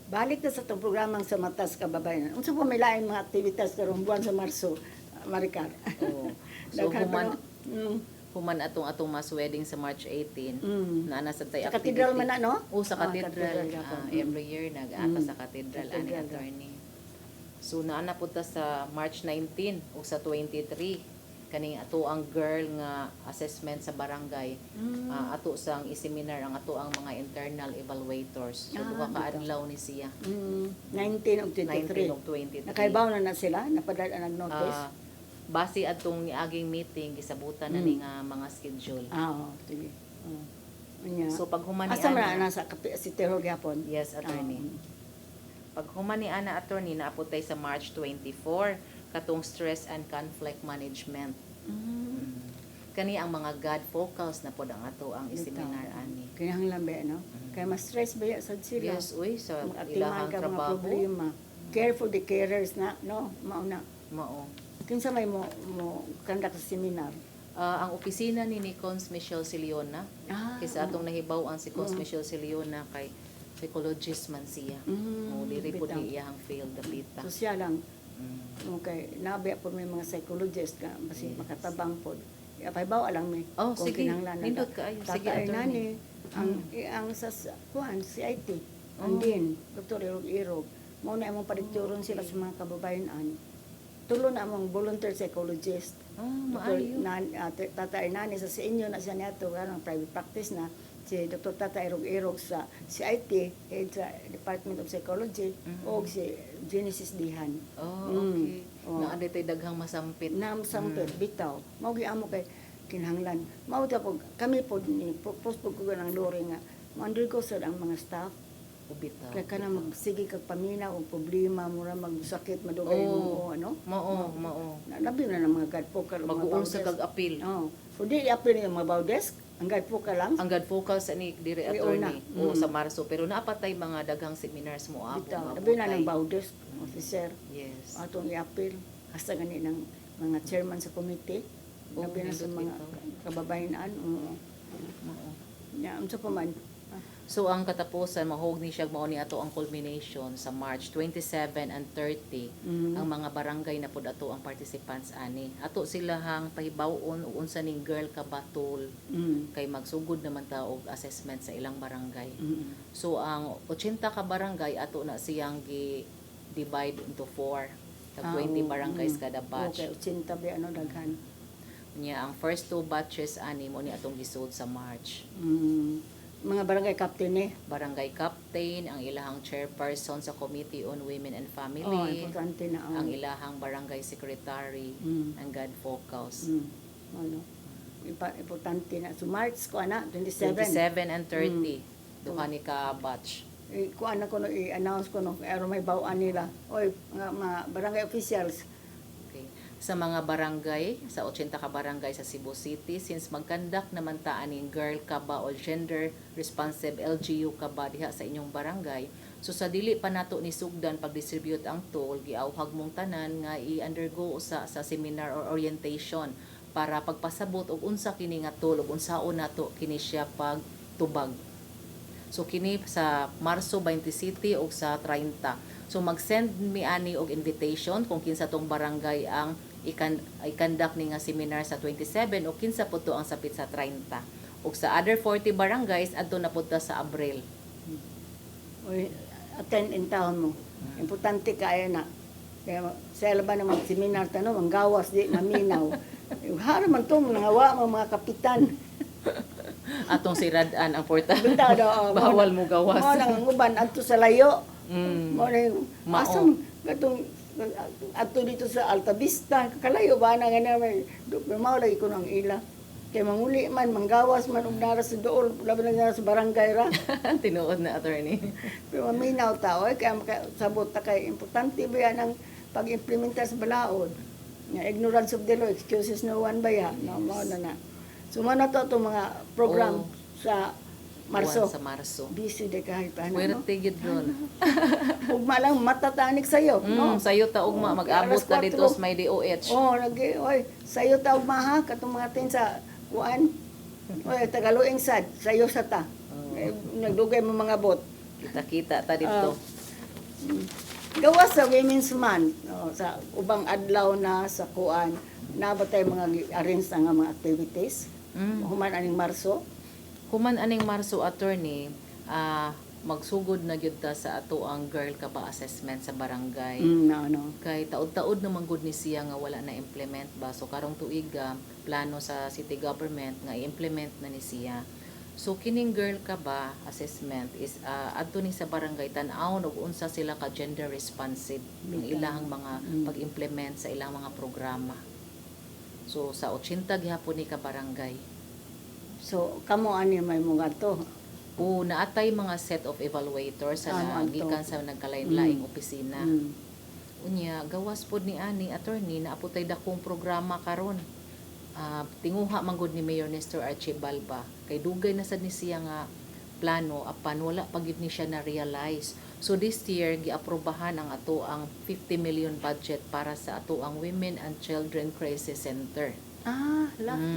Balik na sa itong programang sa Matas Kababayan. Unsa po may laing mga aktivitas karong buwan sa Marso, Maricar? Oo. So Daghan pa, human no? human atong mass wedding sa March 18. Na nasa tay Sa katedral man na, no? O sa Ah, katedral. katedral yapon. Every year nag-ata sa katedral ani Katedral. attorney. So naana po ta sa March 19 o sa 23 kaning ato ang girl nga assessment sa barangay. Ato sang i-seminar ang ato ang mga internal evaluators. So duha ka adlaw ni siya. 19 ug 19 ug 23. 23. Nakaibaw na sila, napadala nag-notice. Base adtong niaging meeting gisabutan na ni nga mga schedule. Oo, sige. Anya. So pag humani Asa man ana, na sa si Terror gyapon? yes attorney. Pag humani ana attorney naaputay sa March 24 katong stress and conflict management. Kani ang mga God focals na pod ang ato ang seminar ani. Kinahanglan ba no? Kaya mas stress ba ya sad sila. Yes, uy sa Mag-atiman ilahang ka mga trabaho. problema. Care for the carers na, no? Mauna. Mao. Kinsa may mo kandak sa seminar. Ang opisina ni Cons Michelle Siliona, kaysa atong nahibaw ang si Cons Michelle Siliona kay psychologist man siya. Diri po bitaw. ni iyang field dapita. So siya lang, okay, nabi po may mga psychologist ka, basi makatabang po. Ipaibaw alang may Oh, sige. kinahanglan na Nindot kaayo. Sige, Tatay attorney. nani, ang sa kuan, si IT, ang din, Dr. Irog, mo na among palikturon sila sa mga kababayan. Tulo na among volunteer psychologist. Maayo. Tatay nani sa inyo na siya niyato, ang private practice na, si Dr. Tata Irog sa CIT, head sa Department of Psychology, o si Genesis Dihan. Oh, okay. Oh. Na aday tay daghang masampit. Nam sampit bitaw. Mao amo kay kinahanglan. Mao ta pog kami pod ni post ko ng lori nga. Mandur ko sa ang mga staff Ubitaw. kay kana magsige kag paminaw og problema mura magsakit madugay mo ano. Mao. Labi na ng mga gadpoker Mag-uul sa kag-apil. Oh. Pwede i-apil yung mga bawdesk, ang gadpoker lang. Ang God focus ani dire Ay, attorney una. o sa Marso pero naapatay mga daghang seminars mo ako. Bitaw. Labi na ng bawdesk officer. Yes. Atong i-apil hasta gani ng mga chairman sa committee. Oh, Labi na sa nindot mga bitaw. kababayan. Oo. Mao. Ya, unsa pa man. So ang katapusan mahog ni siya mao ni ato ang culmination sa March 27 and 30 ang mga barangay na pud ato ang participants ani. Ato sila hang pahibawon ug unsa ning girl ka batol kay magsugod naman ta og assessment sa ilang barangay. So ang 80 ka barangay ato na siyang divide into 4. Tag 20 barangays kada batch. Okay, 80 ba ano daghan. Nya ang first 2 batches ani mo ni atong gisud sa March. Mga barangay captain Barangay captain, ang ilahang chairperson sa Committee on Women and Family, importante na ang ilahang barangay secretary, ang God Focus. Ano? Importante na. So March ko ana 27. 27 and 30, duha ni ka batch. Kuan na ko no i-announce ko no aron may bawaan nila. Oy, mga barangay officials. Okay. Sa mga barangay, sa 80 ka barangay sa Cebu City, since magkandak naman ta aning girl ka ba o gender responsive LGU ka ba diha sa inyong barangay, so sa dili pa nato ni sugdan pag-distribute ang tool, giawhag mong tanan nga i-undergo sa seminar or orientation para pagpasabot og unsa kini nga tool ug unsaon nato kini siya pagtubag. So kini sa Marso 20 City ug sa 30. So mag-send mi ani og invitation kung kinsa tong barangay ang ikandak ni nga seminar sa 27 o kinsa po to ang sapit sa 30. Ug sa other 40 barangays adto na pud ta sa Abril. Oy, attend in town mo. Importante kaya na. Kaya sa laban ng mga seminar tanong, manggawas di maminaw. Hara man to nangawa mga kapitan. Atong siradan ang porta. Bitaw daw. Bawal mo gawas. Mo nang uban adto sa layo. Mo na Mao. asam katong adto dito sa Alta Vista, kalayo ba na nga may mao lagi ko nang ila. Kay manguli man, manggawas man og nara sa dool, laban na sa barangay ra. Tinuod na attorney. Pero minaw ta oy kaya sabot ta kay importante ba yan ang pag-implementa sa balaod. Nga ignorance of the law, excuses no one ba yan? No, mao na. So man na to mga program sa Marso. Sa Marso. Busy de kahit ano. Puwerte gid ron. Ugma lang matatanik sayo, no? Sayo ta ugma mag-abot Alas ta dito 4. sa may DOH. Lagi, oy, sayo ta ugma ha katong mga tin sa kuan. Oy, tagaluing sad, sayo sa ta. Nagdugay mo mga bot. Kita-kita ta dito. Gawas sa Women's Month, sa ubang adlaw na sa kuan, nabatay mga arrange nga mga activities. Human aning Marso. Human aning Marso attorney, magsugod na gyud ta sa ato ang girl ka ba assessment sa barangay. No. Kay taod-taod naman gud ni siya nga wala na implement ba. So karong tuig plano sa city government nga i-implement na ni siya. So kining girl ka ba assessment is adto ni sa barangay tan-awon og unsa sila ka gender responsive ang ilang mga pag-implement sa ilang mga programa. So sa 80 gihapon ni ka barangay. So kamo ani may mga to. Naatay mga set of evaluators sa gikan sa nagkalain-laing opisina. Unya gawas pod ni ani attorney na apotay dakong programa karon. Tinguha man gud ni Mayor Nestor Archibald ba kay dugay na sad ni siya nga plano apan wala pa gyud ni siya na realize. So this year giaprobahan ang ato ang 50 million budget para sa ato ang Women and Children Crisis Center.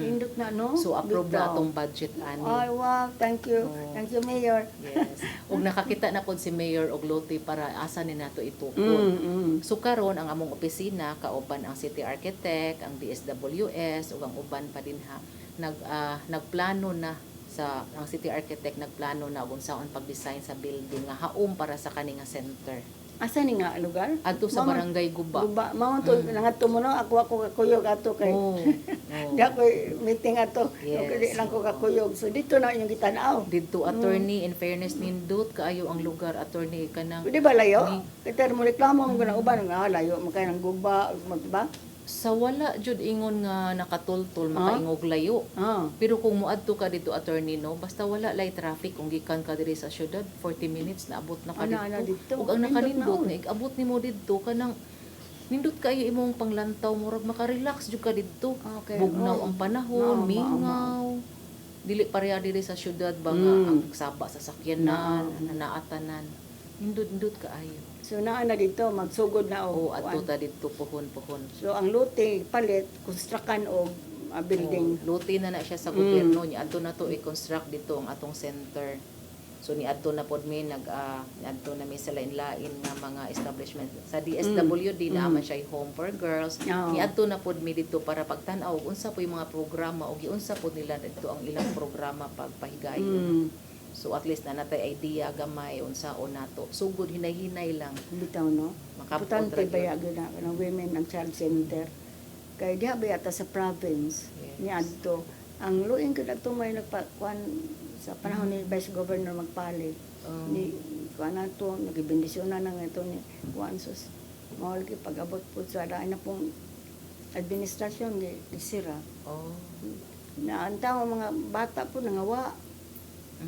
Indot na no. So approve na atong budget ani. Ay, wow, thank you. Thank you, Mayor. Yes. Ug nakakita na pod si Mayor og lote para asa ni nato itukod. So karon ang among opisina kauban ang city architect, ang DSWS ug ang uban pa dinha nagplano na sa ang city architect nagplano na ug unsaon pag-design sa building nga haom para sa kani nga center. Asa ni nga lugar? Adto sa barangay Guba. Mao to nangadto mo no ako kakuyog ato kay. Di ako meeting ato. Yes. Di lang ko kakuyog. So dito na inyong gitanaw. Dito attorney in fairness nindot kaayo ang lugar attorney kanang Di ba layo? Kaya mo reklamo mo na uban nga layo makay nang Guba ba? sa wala jud ingon nga nakatultol makaingog layo. Pero kung muadto ka dito attorney no, basta wala lay traffic kung gikan ka diri sa syudad 40 minutes na abot na ka dito. Ug ang nakanindot nga abot nimo didto kanang nindot kayo imong panglantaw murag maka-relax jud ka didto. Bugnaw ang panahon, mingaw. Dili pareha diri sa syudad ba nga ang saba sa sakyanan, naatanan. Nindot kaayo. So naa na dito magsugod na o adto ta dito puhon. So ang lote palit konstrukan og building. Lote na siya sa gobyerno niya. Adto na to i-construct dito ang atong center. So niadto na pod mi niadto na mi sa lain-lain nga mga establishment sa DSWD na man siya home for girls. Oo. Niadto na pod mi dito para pagtan-aw ug unsa po yung mga programa o giunsa pod nila dito ang ilang programa pagpahigayon. So at least na natay idea gamay unsaon nato. Sugod hinay-hinay lang. Bitaw, no? Makapot Importante ra ba gyud. yan ng Women and Child Center? Kaya diha ba yata sa province, Yes. ni Adto, ang luing ko na may nagpakuan sa panahon ni Vice Governor Magpalit. Ni kuan na to, nagibendisyon na nga ito ni Juan Sus. Mawal ki pag-abot po sa daan na pong administrasyon ni sira. Oh. Na ang tao mga bata po nangawa.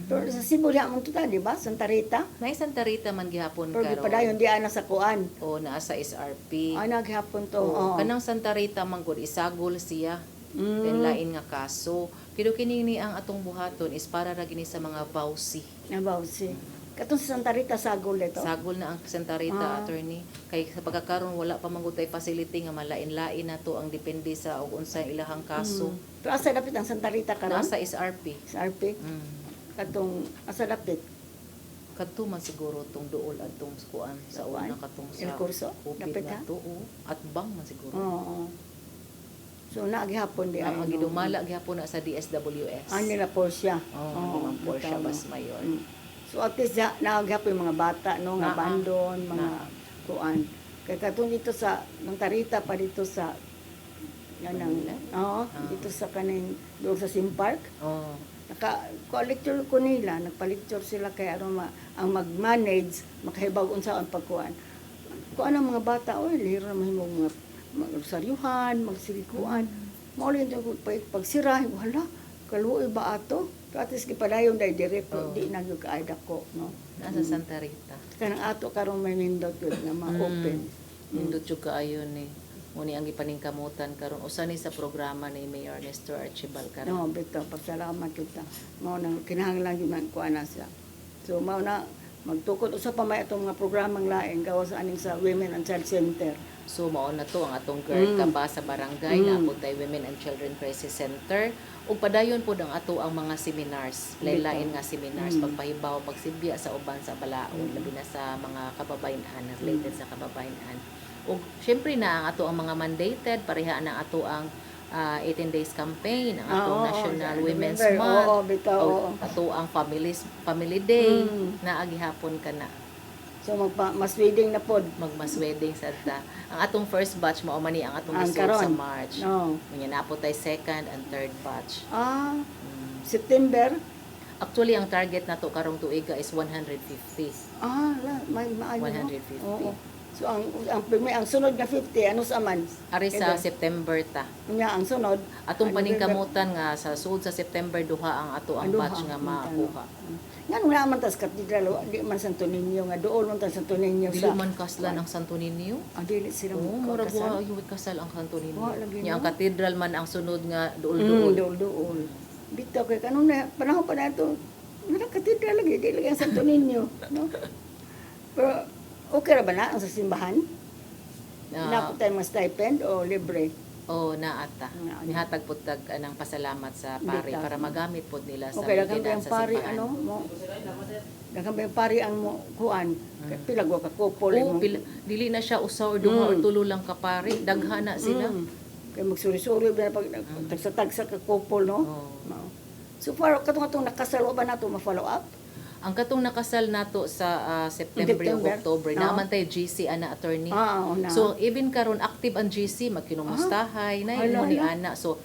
Pero sa Cebu diha man tuta, di ba? Santa Rita. Nay Santa Rita man gihapon Pero di karon. pa dayon di ana sa kuan. O naa sa SRP. Ay naghapon to. Oo. oo. Kanang Santa Rita man gud isagol siya. Mm. Then lain nga kaso. Pero kini ang atong buhaton is para ra gini sa mga vowsy. Nabaw si. Katong sa Santa Rita sagol ito. Sagol na ang Santa Rita, Ah. attorney. Kay sa pagkakaroon wala pa man gud tay facility nga malain-lain na to ang depende sa og unsay ilahang kaso. Pero asa dapit ang Santa Rita karon? Nasa SRP. Sa RP. Mm. Katong asa dapit. Kadto man siguro tong duol adtong kuan sa Kuan? una katong El sa Curso? COVID Dapit, na ha? to. At bang man siguro. Oo. So naagihapon di ay. Ang gidumala gyapon na sa DSWS. Ani nila po siya. Oh, Ma'am Portia bitaw, no. Basmayor. Mm. So at least naagihapon yung mga bata no nga Naa. bandon, mga Naa. kuan. Kaya katong dito sa ng Tarita pa dito sa yan ang Manila? oo, dito sa kaning doon sa Sim Park. Oh. Naka-lecture ko nila, nagpa-lecture sila kay ano ang mag-manage, makahibaw unsa ang pagkuan. Kuan ang mga bata, oy, lihira na mahimo mga magsaryuhan, magsirikuan. Maulin yung pagsira, wala, kaluoy ba ato? Pero at least kipadayon dahil direkto, di na yung kaayda ko, no? Nasa Santa Rita. Kanang ato karong may nindot yun nga ma-open. Nindot jud kaayo ni muni ang gipaningkamutan karon usa ni sa programa ni Mayor Nestor Archibal karon. No, bito, pasalamat kita. Mao nang kinahanglan gyud man kuan na siya. So mao na magtukod usa pa may atong mga programang lain gawas sa aning sa Women and Child Center. So mao na to ang atong girl kaba sa barangay na apod tay Women and Children Crisis Center ug padayon pod ang ato ang mga seminars, lain-lain nga seminars pagpahibaw pagsibya sa uban sa balaod labi na sa mga kababayen-an related sa kababayen-an. Ug syempre na ang ato ang mga mandated pareha na ato ang 18 days campaign, ang atong National Women's Month. Oo, bitaw. o Oo. ato ang Family Day na agihapon ka na So mas wedding na pod. magmas wedding sa ta. Ang atong first batch mao man ni ang atong Ang results sa karon. March. No. Unya na po tay second and third batch. September. Actually ang target nato karong tuiga is 150. May maayo. 150. Oo. So ang sunod nga 50 ano sa man? Ari sa September ta. Nya ang sunod Atong ano, paningkamutan nga sa sud sa September duha ang ato ang Duha, batch nga ang makuha. Nga naman tas katedral, di man Santo Niño nga doon man tas Santo Niño Dili sa. man kaslan ang Santo Niño. Dili sila Oo, mo mura kasal. buha yung kasal ang Santo Niño. Wa, lagi Nya ang no? katedral man ang sunod nga duol-duol. Dool. Bitaw kay kanong na panahon pa na ito. Wala katedral lagi, di lagi ang Santo Niño, no? Pero okay ra ba na ang sa simbahan? Napot tayo mga stipend o libre? Oh, naata. Naata. Nihatag pud tag anang pasalamat sa pari Bitaw. para magamit pod nila sa Okay, daghang maintenance yung sa pari, simbahan. ano, mo, daghang yung pari ang mo, kuan, pilag ka kupol. Oo, dili na siya usa or duha or tulo lang ka pari, daghan na sila. Kaya magsuri-suri ba na pag tagsa-tagsa ka kupol, no? Oo. Mao. So, para katong nakasal, ba na ito ma-follow up? Ang katong nakasal nato sa September ug September? October, Oo. naman tay GC ana attorney. Oo, na. So even karon active ang GC magkinumustahay na Hala, ni hala. ana. So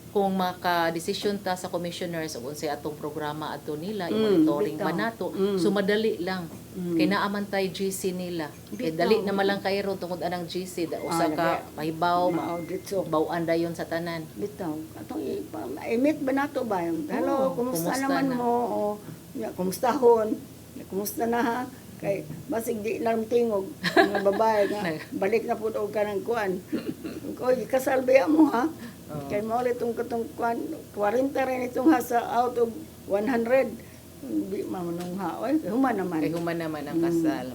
kung maka-decision ta sa commissioners ug unsay atong programa adto nila i-monitoring bitaw. ba nato. So madali lang. Kay naaman tay GC nila. Kay Bitaw. dali na malang kayro tungod anang GC da usa ka mahibaw, Ma-audit so. bawan dayon sa tanan. Bitaw. Atong i-meet ba nato ba? Hello, Oo, kumusta kumusta naman na? mo? O, kumustahon? Kumusta na ha? Kay basig di lang tingog ng babae nga balik na pud og kanang kuan. Koy kasal ba mo ha? Kay mo ulit itong katong kuan 40 rin itong ha sa out of 100. Di mamanong ha. Oy, human naman. Kay human naman ang kasal.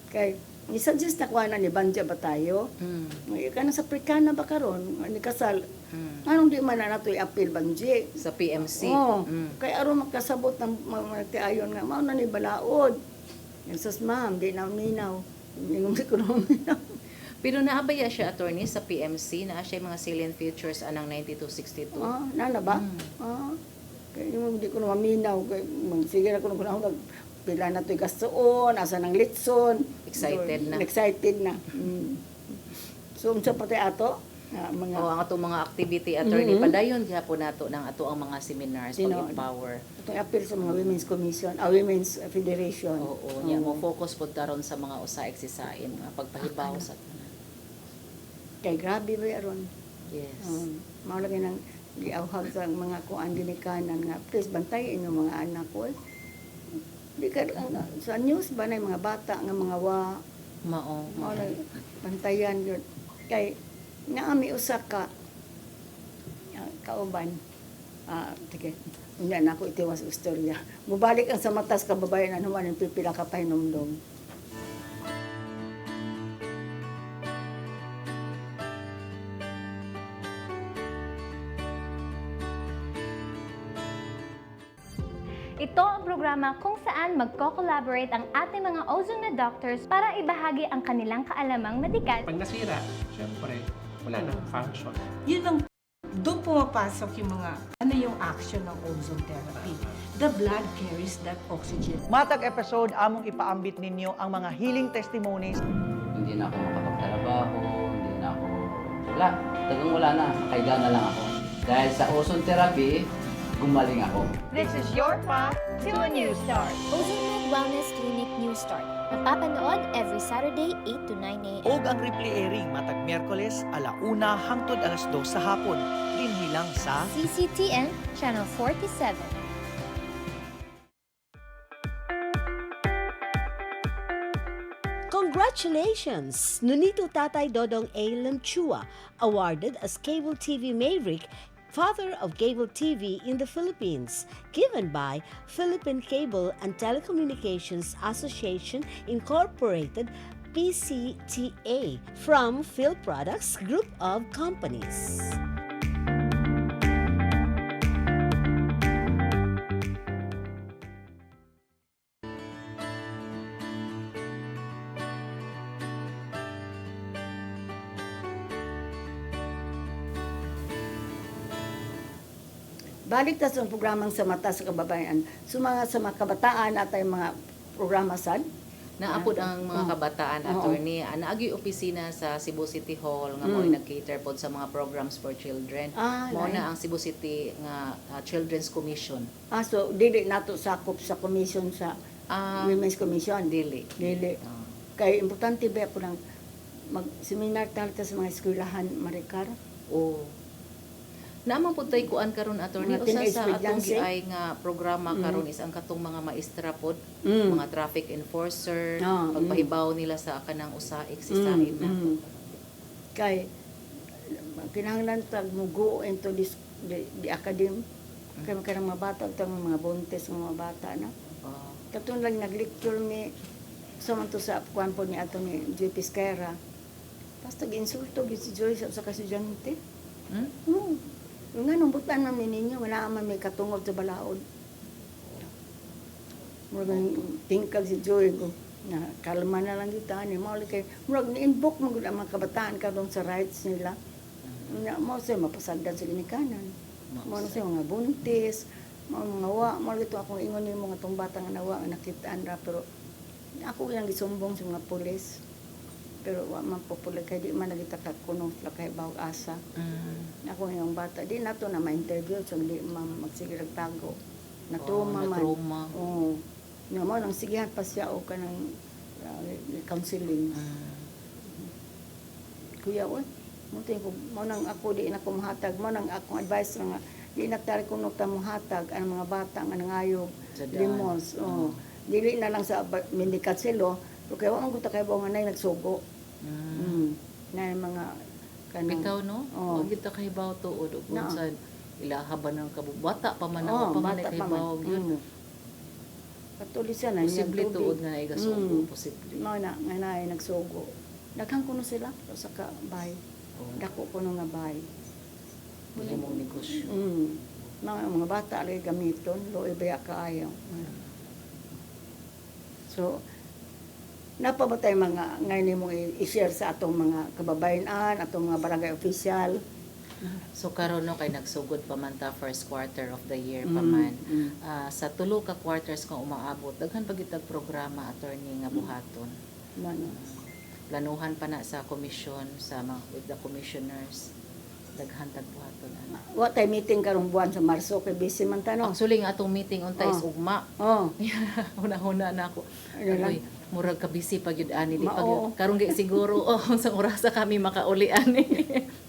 Kay Ni-suggest na kuha na ni Banja ba tayo? Ngayon ka na sa Africana ba karon? Ni kasal. Anong di man na nato i-appeal Banji? Sa PMC. Oo. Kaya aron magkasabot ng mga ayon nga, mao na ni balaod. Sas ma'am, di na minaw. Ingong di ko na minaw. Pero naabaya siya, attorney, sa PMC, na siya yung mga salient features anang 9262. Nana ba? Kaya yung di ko na maminaw. Kaya sige na ko na pila na to'y gastoon, asa ng litson. Excited na. Excited na. So, unsa pati ato? Mga O ang atong mga activity, attorney, padayon gihapon nato ng ato ang mga seminars, Sino? pag-empower. itong appeal sa mga Women's Commission, Women's Federation. Oo, niya mo focus po taron sa mga usa exercise, mga pagpahibaw sa Kay grabe ba yaron? yes. Mao lagi nang giawhag sa mga kuan ginikanan nga please bantayan yung mga anak ko. Di ka sa news ba na yung mga bata nga mga Mao. mao lang bantayan yun. Kay naami usa ka kauban. Sige. Unya na ako itiwas istorya. Mubalik ang sa matas kababayan ano man ang pipila ka pahinumdom. Ito ang programa kung saan magko-collaborate ang ating mga ozone na doctors para ibahagi ang kanilang kaalamang medikal. Pag nasira, syempre, wala nang function. Yun ang, doon pumapasok yung mga, ano yung action ng ozone therapy. The blood carries that oxygen. Matag episode, among ipaambit ninyo ang mga healing testimonies. Hindi na ako makapagtrabaho, hindi na ako, wala na, makaiga na lang ako. Dahil sa ozone therapy, gumaling ako. This is your path to a new start. Ozomed Wellness Clinic New Start. Mapapanood every Saturday 8 to 9 a.m. Og ang replay airing matag Miyerkules, 1:00 hangtod 2:00 sa hapon. Dinhi lang sa CCTN Channel 47. Congratulations! Nunito Tatay Dodong A. Lamchua, awarded as Cable TV Maverick, Father of Cable TV in the Philippines, given by Philippine Cable and Telecommunications Association Incorporated, PCTA, from Phil Products Group of Companies. Balik ta sa programang sa mata sa kababayan. Sa mga kabataan at ay mga programa sad. Naapod ang mga kabataan attorney, naagi opisina sa Cebu City Hall nga mo nag-cater pod sa mga programs for children. Mo na ang Cebu City nga Children's Commission. So dili nato sakop sa commission sa Women's Commission. Dili. Kay importante ba po lang mag-seminar talita sa mga eskwelahan, Maricar? Naman po tayo kuan karon attorney usa sa atong giay nga programa karon is ang katong mga maestra pod, mga traffic enforcer, pagpahibaw nila sa kanang usa exercise na. Kay kinahanglan tag mugo into this the academy kay kanang mga bata tang mga buntes mga bata na. Katong lang nag-lecture mi sa man to sa kuan po ni ato ni JP Squera. Basta gi-insulto gi si Joy sa kastudyante. Yung nga, numbutan namin ninyo, wala naman may katungod sa balaod. Murag tingkag si Joy ko, na kalma na lang dito, maulit kayo, murag ni-invoke mo ang mga kabataan ka doon sa rights nila. Mo siya mapasagdan sa ginikanan. Mo na siya mga buntis, mga wa, maulit ito akong ingon yung mga itong batang nawa, nakitaan ra, pero ako yung gisumbong sa mga pulis. Pero wa man popular kay di man nagitaka kuno la kay bawag asa. Ako yung bata di nato na ma-interview so di magsige tago. Natruma man. Oo. Nga mo nang sigihan pa siya o kanang counseling. Kuya oy, mo tin ko mo nang ako di na ko mahatag mo nang akong advice nga di na tari kuno ta mohatag ang mga bata nga nangayog limos. Dili na lang sa Mendicasilo. Okay, wala ko takay ba nga nagsugo. Na mga kanang bitaw no? Wag kita kay baw tuod ug sa ilaha ba ng kabubata pa man ako pa man kay baw gyud. Katulisan na Posible tuod na naigasugo, posible. Mao na nga naay nagsugo. Daghang kuno sila sa ka bahay. Dako kuno nga bahay. Hindi mong negosyo. Mga bata lagi gamiton, loe baya kaayo. So napabatay mga ngayon mo i-share sa atong mga kababayan-an, atong mga barangay official. So karon no kay nagsugod pa man ta first quarter of the year pa man. Sa tulo ka quarters kung umaabot daghan pa gitag programa attorney nga buhaton. Planuhan pa na sa komisyon sa mga with the commissioners daghan tag buhaton ana. Wa tay meeting karong buwan sa Marso kay busy man ta no. Actually nga atong meeting unta is ugma. Una-una na ako. Uy, murag ka busy pag yun ani di pag yun. Karong gi siguro sa orasa kami makauli ani.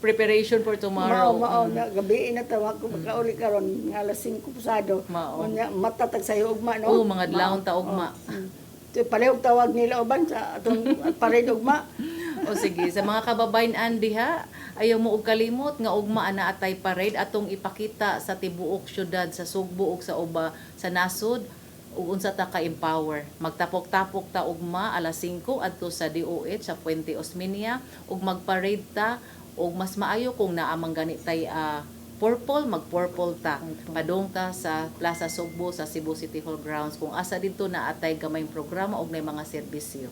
Preparation for tomorrow. Mao na gabi na tawag ko makauli karon nga alas 5 pasado. Unya matatag sayo ugma no. Oo, mga adlawon ta ugma. Palihog tawag nila uban sa atong parade ugma. O sige, sa mga kababayan diha, ayaw mo og kalimot nga ugma ana atay parade atong ipakita sa tibuok syudad sa Sugbo ug sa uba sa nasod ug unsa ta ka empower. Magtapok-tapok ta ugma alas 5 adto sa DOH sa Puente Osmeña ug magparade ta ug mas maayo kung naa man gani tay purple, mag-purple ta. Padung ta sa Plaza Sugbo sa Cebu City Hall grounds kung asa dito na atay gamayng programa ug nay mga serbisyo.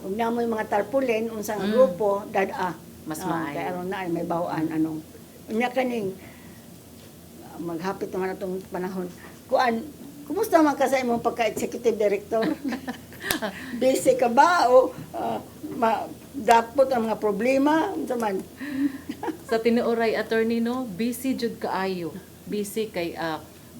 Ug namoy mga tarpaulin unsang grupo dad mas maayo. Kay aron na ay may bawaan anong. Unya kaning maghapit naman atong panahon. Kumusta man ka sa imong pagka-executive director? Busy ka ba o dapot ang mga problema unsa man? Sa tinuoray attorney no, busy jud kaayo. Busy kay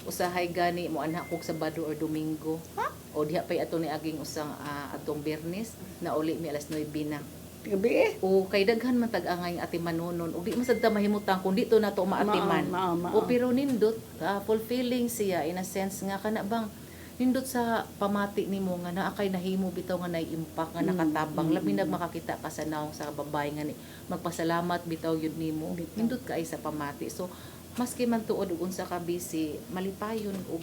usahay gani mo anha kog Sabado or Domingo. O diha pay ato ni aging usang atong Biyernes na uli mi alas 9 na. Gabi O kay daghan man tag-angay ati manonon ug di man sad ta mahimutang kun dito na to maatiman. O pero nindot fulfilling siya in a sense nga kana bang nindot sa pamati nimo nga naa kay nahimo bitaw nga nai-impact nga nakatabang labi nag makakita ka sa naong sa babay nga ni magpasalamat bitaw yun nimo nindot kay sa pamati. So maski man tuod ug unsa ka busy malipayon og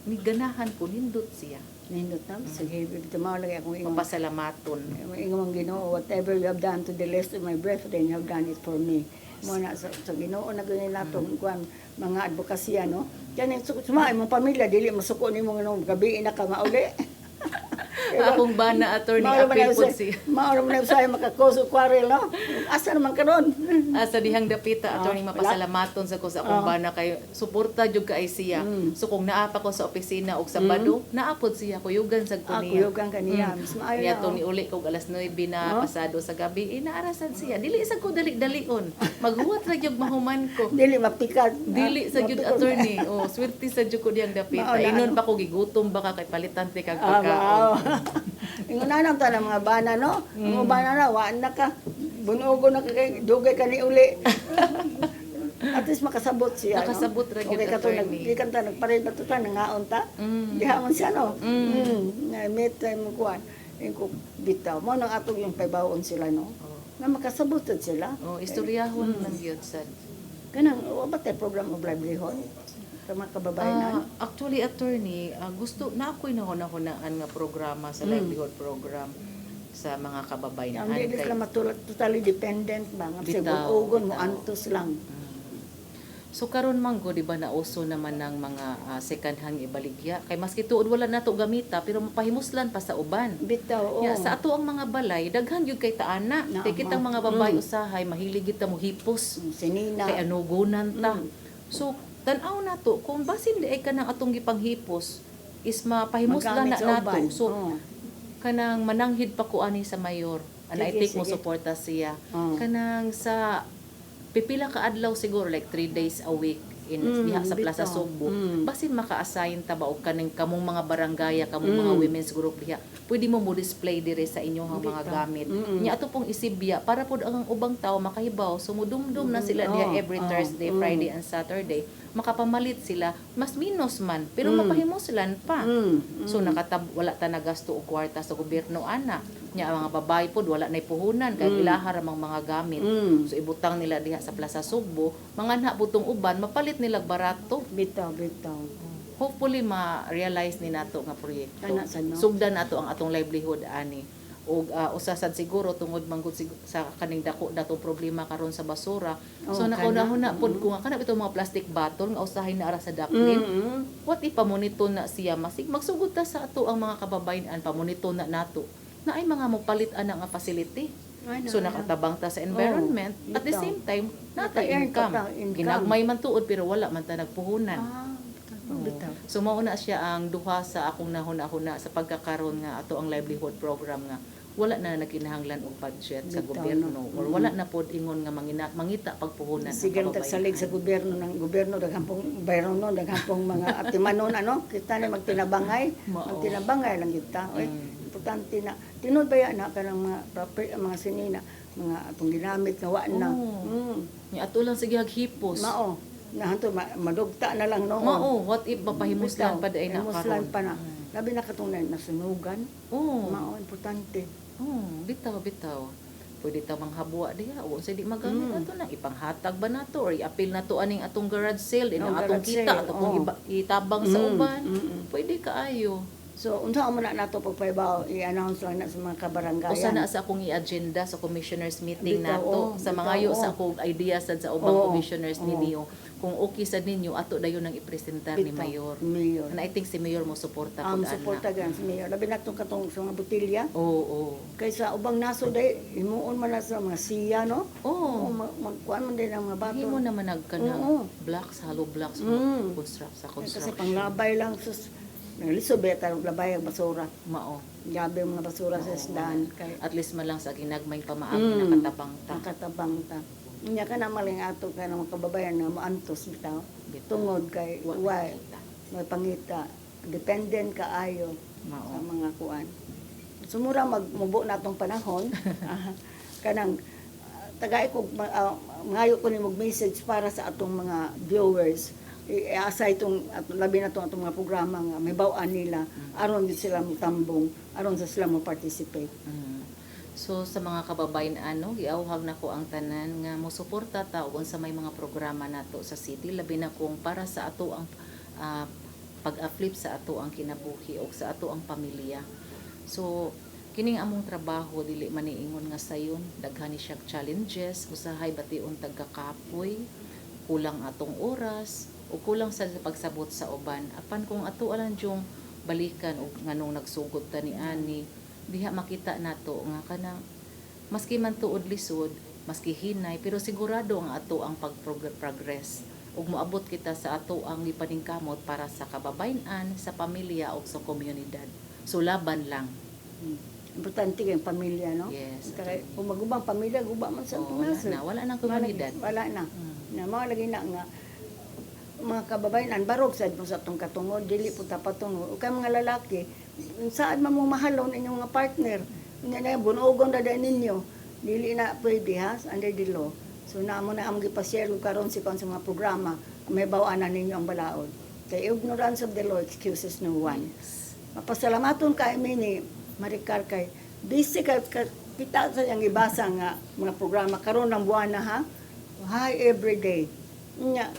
ni ganahan ko nindot siya. Nindot na sige bitaw mao lagi akong ingon pasalamaton. Ingon Ginoo, whatever you have done to the least of my brethren, you have done it for me. Mo na sa Ginoo na ganyan natong kuan mga advokasya no. Kani sumay mong pamilya dili masuko nimo ngano gabi na ka mauli. Akong bana attorney appeal po siya. Mauro man sa makakoso kwarel no. Asa naman karon? Asa dihang dapita attorney mapasalamaton sa ko sa akong bana kay suporta jud kay siya. So kung naa pa ko sa opisina og Sabado, naapod siya kuyugan sad ko niya. Kuyugan kaniya. Mas maayo na. Yato ni uli kog alas 9 na pasado sa gabi inaarasan siya. Dili sa ko dali-dalion. Maghuwat ra jud mahuman ko. Dili mapikat. Dili sa jud attorney. Oh, swerte sa jud ko diyang dapita. Inon pa ko gigutom baka kay palitante kag pagkaon. Ingon na ta ng mga bana no. Mga bana na wa na ka. Bunugo na ka kay dugay ka ni uli. At least makasabot siya. Nakasabot ra gyud attorney. Okay ka nagpareid ba to ta nangaon ta? Diha man siya no. Na meet time mo kuan. Ingko bitaw mo nang atong yung paybawon sila no. Na makasabot sila. Oh, istoryahon lang gyud sad. Kanang wa ba tay program of livelihood? Sa mga kababayan actually attorney gusto na ako'y nahuna-hunaan nga programa sa livelihood program sa mga kababayan. Hindi sila totally dependent ba nga sibuogon mo antos lang. So karon manggo di ba nauso naman ng mga second hand ibaligya kay maski tuod wala nato gamita pero mapahimuslan pa sa uban. Bitaw sa ato ang mga balay daghan gyud kay taana. Kay kitang mga babay usahay mahilig kita mo hipos. Sinina. Kay anugunan ta. So tan-aw nato kung basin di ay kanang atong gipanghipos is mapahimuslan na nato. So kanang mananghid pa ko ani sa mayor. Anaitik mo suporta siya. Kanang sa pipila ka adlaw siguro like 3 days a week in diha sa Plaza Sugbo. Basin maka-assign ta ba og kaning kamong mga barangaya, kamong mga women's group diha. Pwede mo display dire sa inyong mga gamit. Nya ato pong isibya para pod ang ubang tao makahibaw sumudumdum na sila diha every Thursday, Friday and Saturday. Makapamalit sila mas minus man pero mapahimoslan pa. So wala ta nagasto og kwarta sa gobyerno ana. Nya ang mga babae pod wala nay puhunan kay ilahar ang mga gamit. So ibutang nila diha sa Plaza Sugbo, manganha butong uban mapalit nila barato. Bitaw. hopefully ma-realize ni nato nga proyekto. Kana sad, no? Sugdan nato ang atong livelihood ani. Og usa sad siguro tungod manggod sa kaning dako datong problema karon sa basura. So Oh, nakauna-una kana. pud ko nga kana bitaw mga plastic bottle nga usahay na ara sa daplin. What if pamonito na siya masig magsugod ta sa ato ang mga kababayan pamonito na nato na ay mga mopalit ana nga facility. So nakatabang ta sa environment at the bitaw. same time nata Naka-earn ka income. ta, income. Ginagmay man tuod pero wala man ta nagpuhunan. Bitaw. So mauna siya ang duha sa akong nahuna-huna sa pagkakaroon nga ato ang livelihood program nga wala na nakinahanglan og budget sa Bitaw, gobyerno no? or wala na pod ingon nga mangita pagpuhunan ang Sige nang kababayan. tagsalig sa gobyerno daghampong bayron no daghampong mga atimanon ano kita na magtinabangay lang kita oy importante na tinud baya na kanang mga proper mga sinina mga atong ginamit nga wa na Ni ato lang sige haghipos. mao na hanto madugta na lang noon Mao, what if mapahimuslan pa day na himuslan karon. pa na labi na katong nasunugan mao importante Bitaw. Pwede ta manghabwa diha o sa di magamit ato na ipanghatag ba nato or i-appeal nato aning atong garage sale din ang atong garage kita sale, ato kung itabang sa uban. Pwede kaayo. so unsa mo na nato pagpaybaw i-announce lang na sa mga kabarangayan O sana sa akong i-agenda sa commissioners meeting Bitaw, nato sa mga bitaw, yo sa akong idea sad sa ubang commissioners oo. ninyo kung okay sad ninyo ato dayon ang ipresentar ni Bitaw, mayor. And I think si mayor mo suporta pud ana. suporta gan si Mayor. Labi na itong katong sa mga botilya. Oo. Kaysa ubang naso day, himuon man na sa mga siya, no? Oo. Magkuhan man din ang mga bato. Himo naman nagkanang blocks, hollow blocks mo construct sa Kasi construction. panglabay lang. Sus, nalisobet ang labay ang basura. Mao. Gabi ang mga basura sa isdaan. Kay, At least man lang sa ginagmay pamaagi nakatabang ta. nakatabang ta. Inya ka na maling ato ka ng mga kababayan na maantos bitaw. Tungod kay uway. May pangita. Dependent ka ayo sa mga kuan. Sumura magmubo na itong panahon. Kanang tagay ko ngayo ko ni mag-message para sa atong mga viewers. Asa itong labi na itong mga programa nga may bawaan nila aron din sila mo tambong, aron sa sila mo participate. So sa mga kababayan giawhag nako ang tanan nga mosuporta ta ug sa may mga programa nato sa city labi na kung para sa ato ang pag-uplift sa ato ang kinabuhi ug sa ato ang pamilya. So kining among trabaho dili man niingon nga sayon daghan ni siya challenges usahay bation tagkakapoy kulang atong oras o kulang sa pagsabot sa uban apan kung ato alang yung balikan og nganong nagsugod ta ni ani diha makita nato nga kanang maski man tuod lisod maski hinay pero sigurado ang ato ang pag-progress ug moabot kita sa ato ang gipaningkamot para sa kababayan sa pamilya ug sa komunidad so laban lang. Importante kay pamilya, no? Yes. Kaya kung magubang pamilya, guba man sa itong nasod. Wala na komunidad. Wala na. Na mga lagi na nga mga kababayan barog sad mo sa atong katungod dili po ta patungod kay mga lalaki saan man mo mahalon inyong mga partner nya na bunogon da ninyo dili na pwede ha under the law so namo na am gipashare karon si kon sa mga programa may bawanan ninyo ang balaod kay ignorance of the law excuses no one. Mapasalamaton kay ni Maricar kay busy kay kita sa yang ibasa nga mga programa karon ng buwan na ha hi everyday nya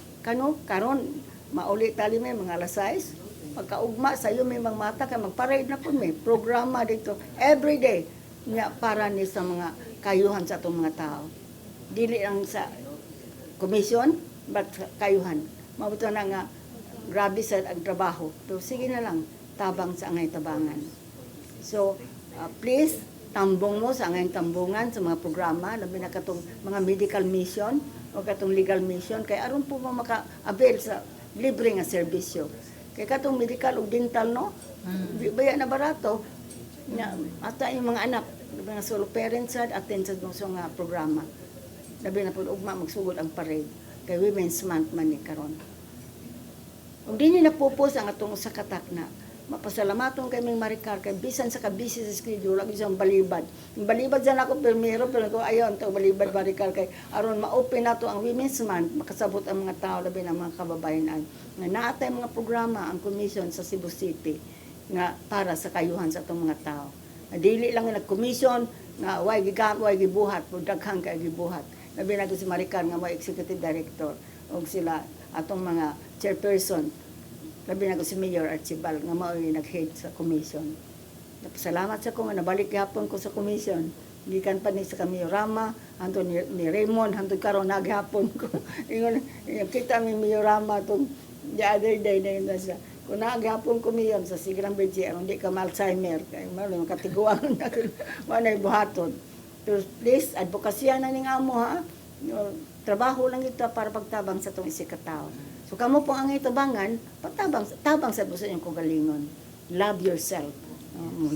karon mauli tali may mga alas 6 pagkaugma sayo may mga mata kay magparade na pud may programa dito every day nya para ni sa mga kayuhan sa atong mga tao dili lang sa komisyon but kayuhan mabuto na nga grabe sa ang trabaho pero sige na lang tabang sa angay tabangan so please tambong mo sa angay tambungan sa mga programa labi na katong mga medical mission o katong legal mission kay aron po maka-avail sa libre nga serbisyo kay katong medical ug dental no baya na barato nya ata yung mga anak mga solo parents sad attend sa mga programa labi na pud ugma magsugod ang parade kay Women's Month man ni karon ug dinhi napupos ang atong usa ka takna mapasalamaton kay Ming Maricar kay bisan sa ka-busy sa schedule lagi siyang balibad. Balibad sa ako pero ko ayon to balibad Maricar kay aron ma-open nato ang Women's Month makasabot ang mga tao labi ng mga kababayan nga naatay mga programa ang commission sa Cebu City nga para sa kayuhan sa atong mga tao. Dili lang nag-commission nga way gibuhat daghang kay gibuhat. Labi na to si Maricar nga way executive director og sila atong mga chairperson labi na ko si Mayor Archibald nga mao yung nag-head sa commission. Salamat sa ko nga nabalik gihapon ko sa commission. Gikan pa ni sa Mayorama, hanto ni Raymond, hanto karon naghapon ko. Ingon kita mi Mayorama tong the other day na yun na siya. Kung naghapon ko miyon sa Sigrang Bridge, hindi ka ma-Alzheimer, kaya mga katiguan na manay buhaton. So, please, advokasya na ning amo ha. Trabaho lang ito para pagtabang sa itong isikataw. So kamo po ang itabangan, tabang sa gusto niyong kagalingon. Love yourself.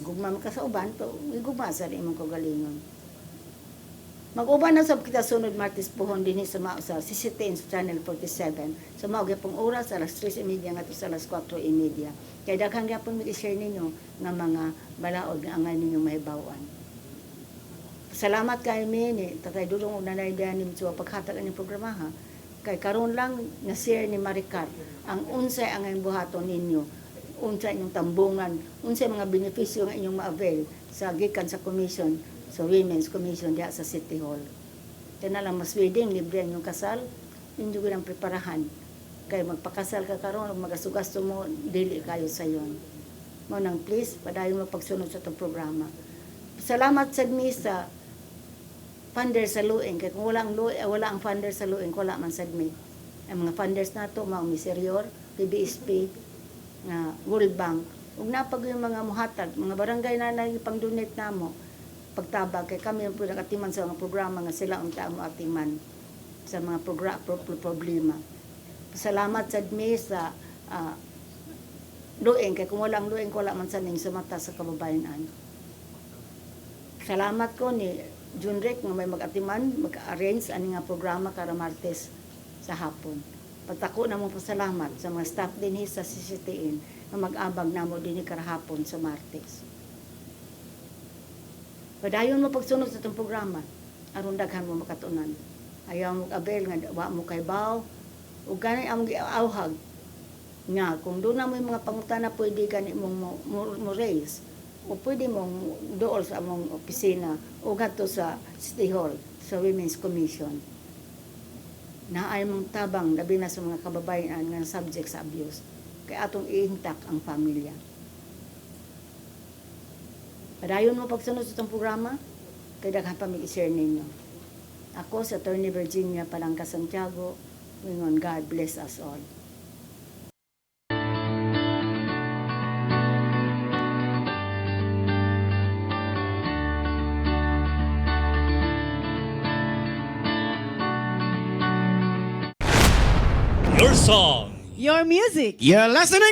Gugma ka sa uban, gugma sa imong kagalingon. Mag-uban na sa kita sunod Martes pohon din sa CCTN sa Channel 47. Sa mga pong oras, alas 3:30 nga to sa alas 4:30. Kaya daghang gyapon mag-share ninyo nga mga balaod nga angay ninyo mahibawan. Salamat kay ni Tatay Dudong ug Nanay Dianim sa paghatag ani programa ha. Kay karon lang na share ni Maricar ang unsay ang buhaton ninyo, unsay inyong tambungan, unsay mga benepisyo nga inyong ma-avail sa gikan sa commission, sa Women's Commission diha sa City Hall. Kaya na lang mas wedding, libre ang inyong kasal, hindi ko lang preparahan. Kaya magpakasal ka karon, magasugasto mo, dili kayo sa yon. Mo nang please, padayon mo pagsunod sa itong programa. Salamat sa sa funder sa luing, kaya kung wala ang funder sa luing, wala man sa mi. Ang mga funders nato, mga Miserior, PBSP, nga World Bank, ug napag yung mga muhatag, mga barangay na pang-donate namo, pagtabag, kay kami yung nag-atiman sa mga programa nga sila ang taong atiman sa mga problema. Salamat sa mi sa luing, kaya kung wala ang luing, wala man sa ning sa mata sa kababayan. Salamat ko ni Junrek nga may mag-atiman, mag-arrange ani nga programa para Martes sa hapon. Pagtako na mo pasalamat sa mga staff din sa CCTN na mag-abag na mo din karahapon sa Martes. Padayon mo pagsunod sa itong programa, aron daghan mo makatunan. Ayaw mo abel nga wa mo kay baw, ug ganay among giawhag nga kung doon na mo yung mga pangutana pwede gani mong mo raise o pwede mong dool sa among opisina o gato sa City Hall, sa Women's Commission. Naay mong tabang, labi na sa mga kababayan nga subject sa abuse. Kaya atong i-intact ang pamilya. Padayon mo pagsunod sa itong programa, kaya daghan pa mag-share ninyo. Ako si Attorney Virginia Palangka Santiago, wingon God bless us all. Your song. Your music. You're listening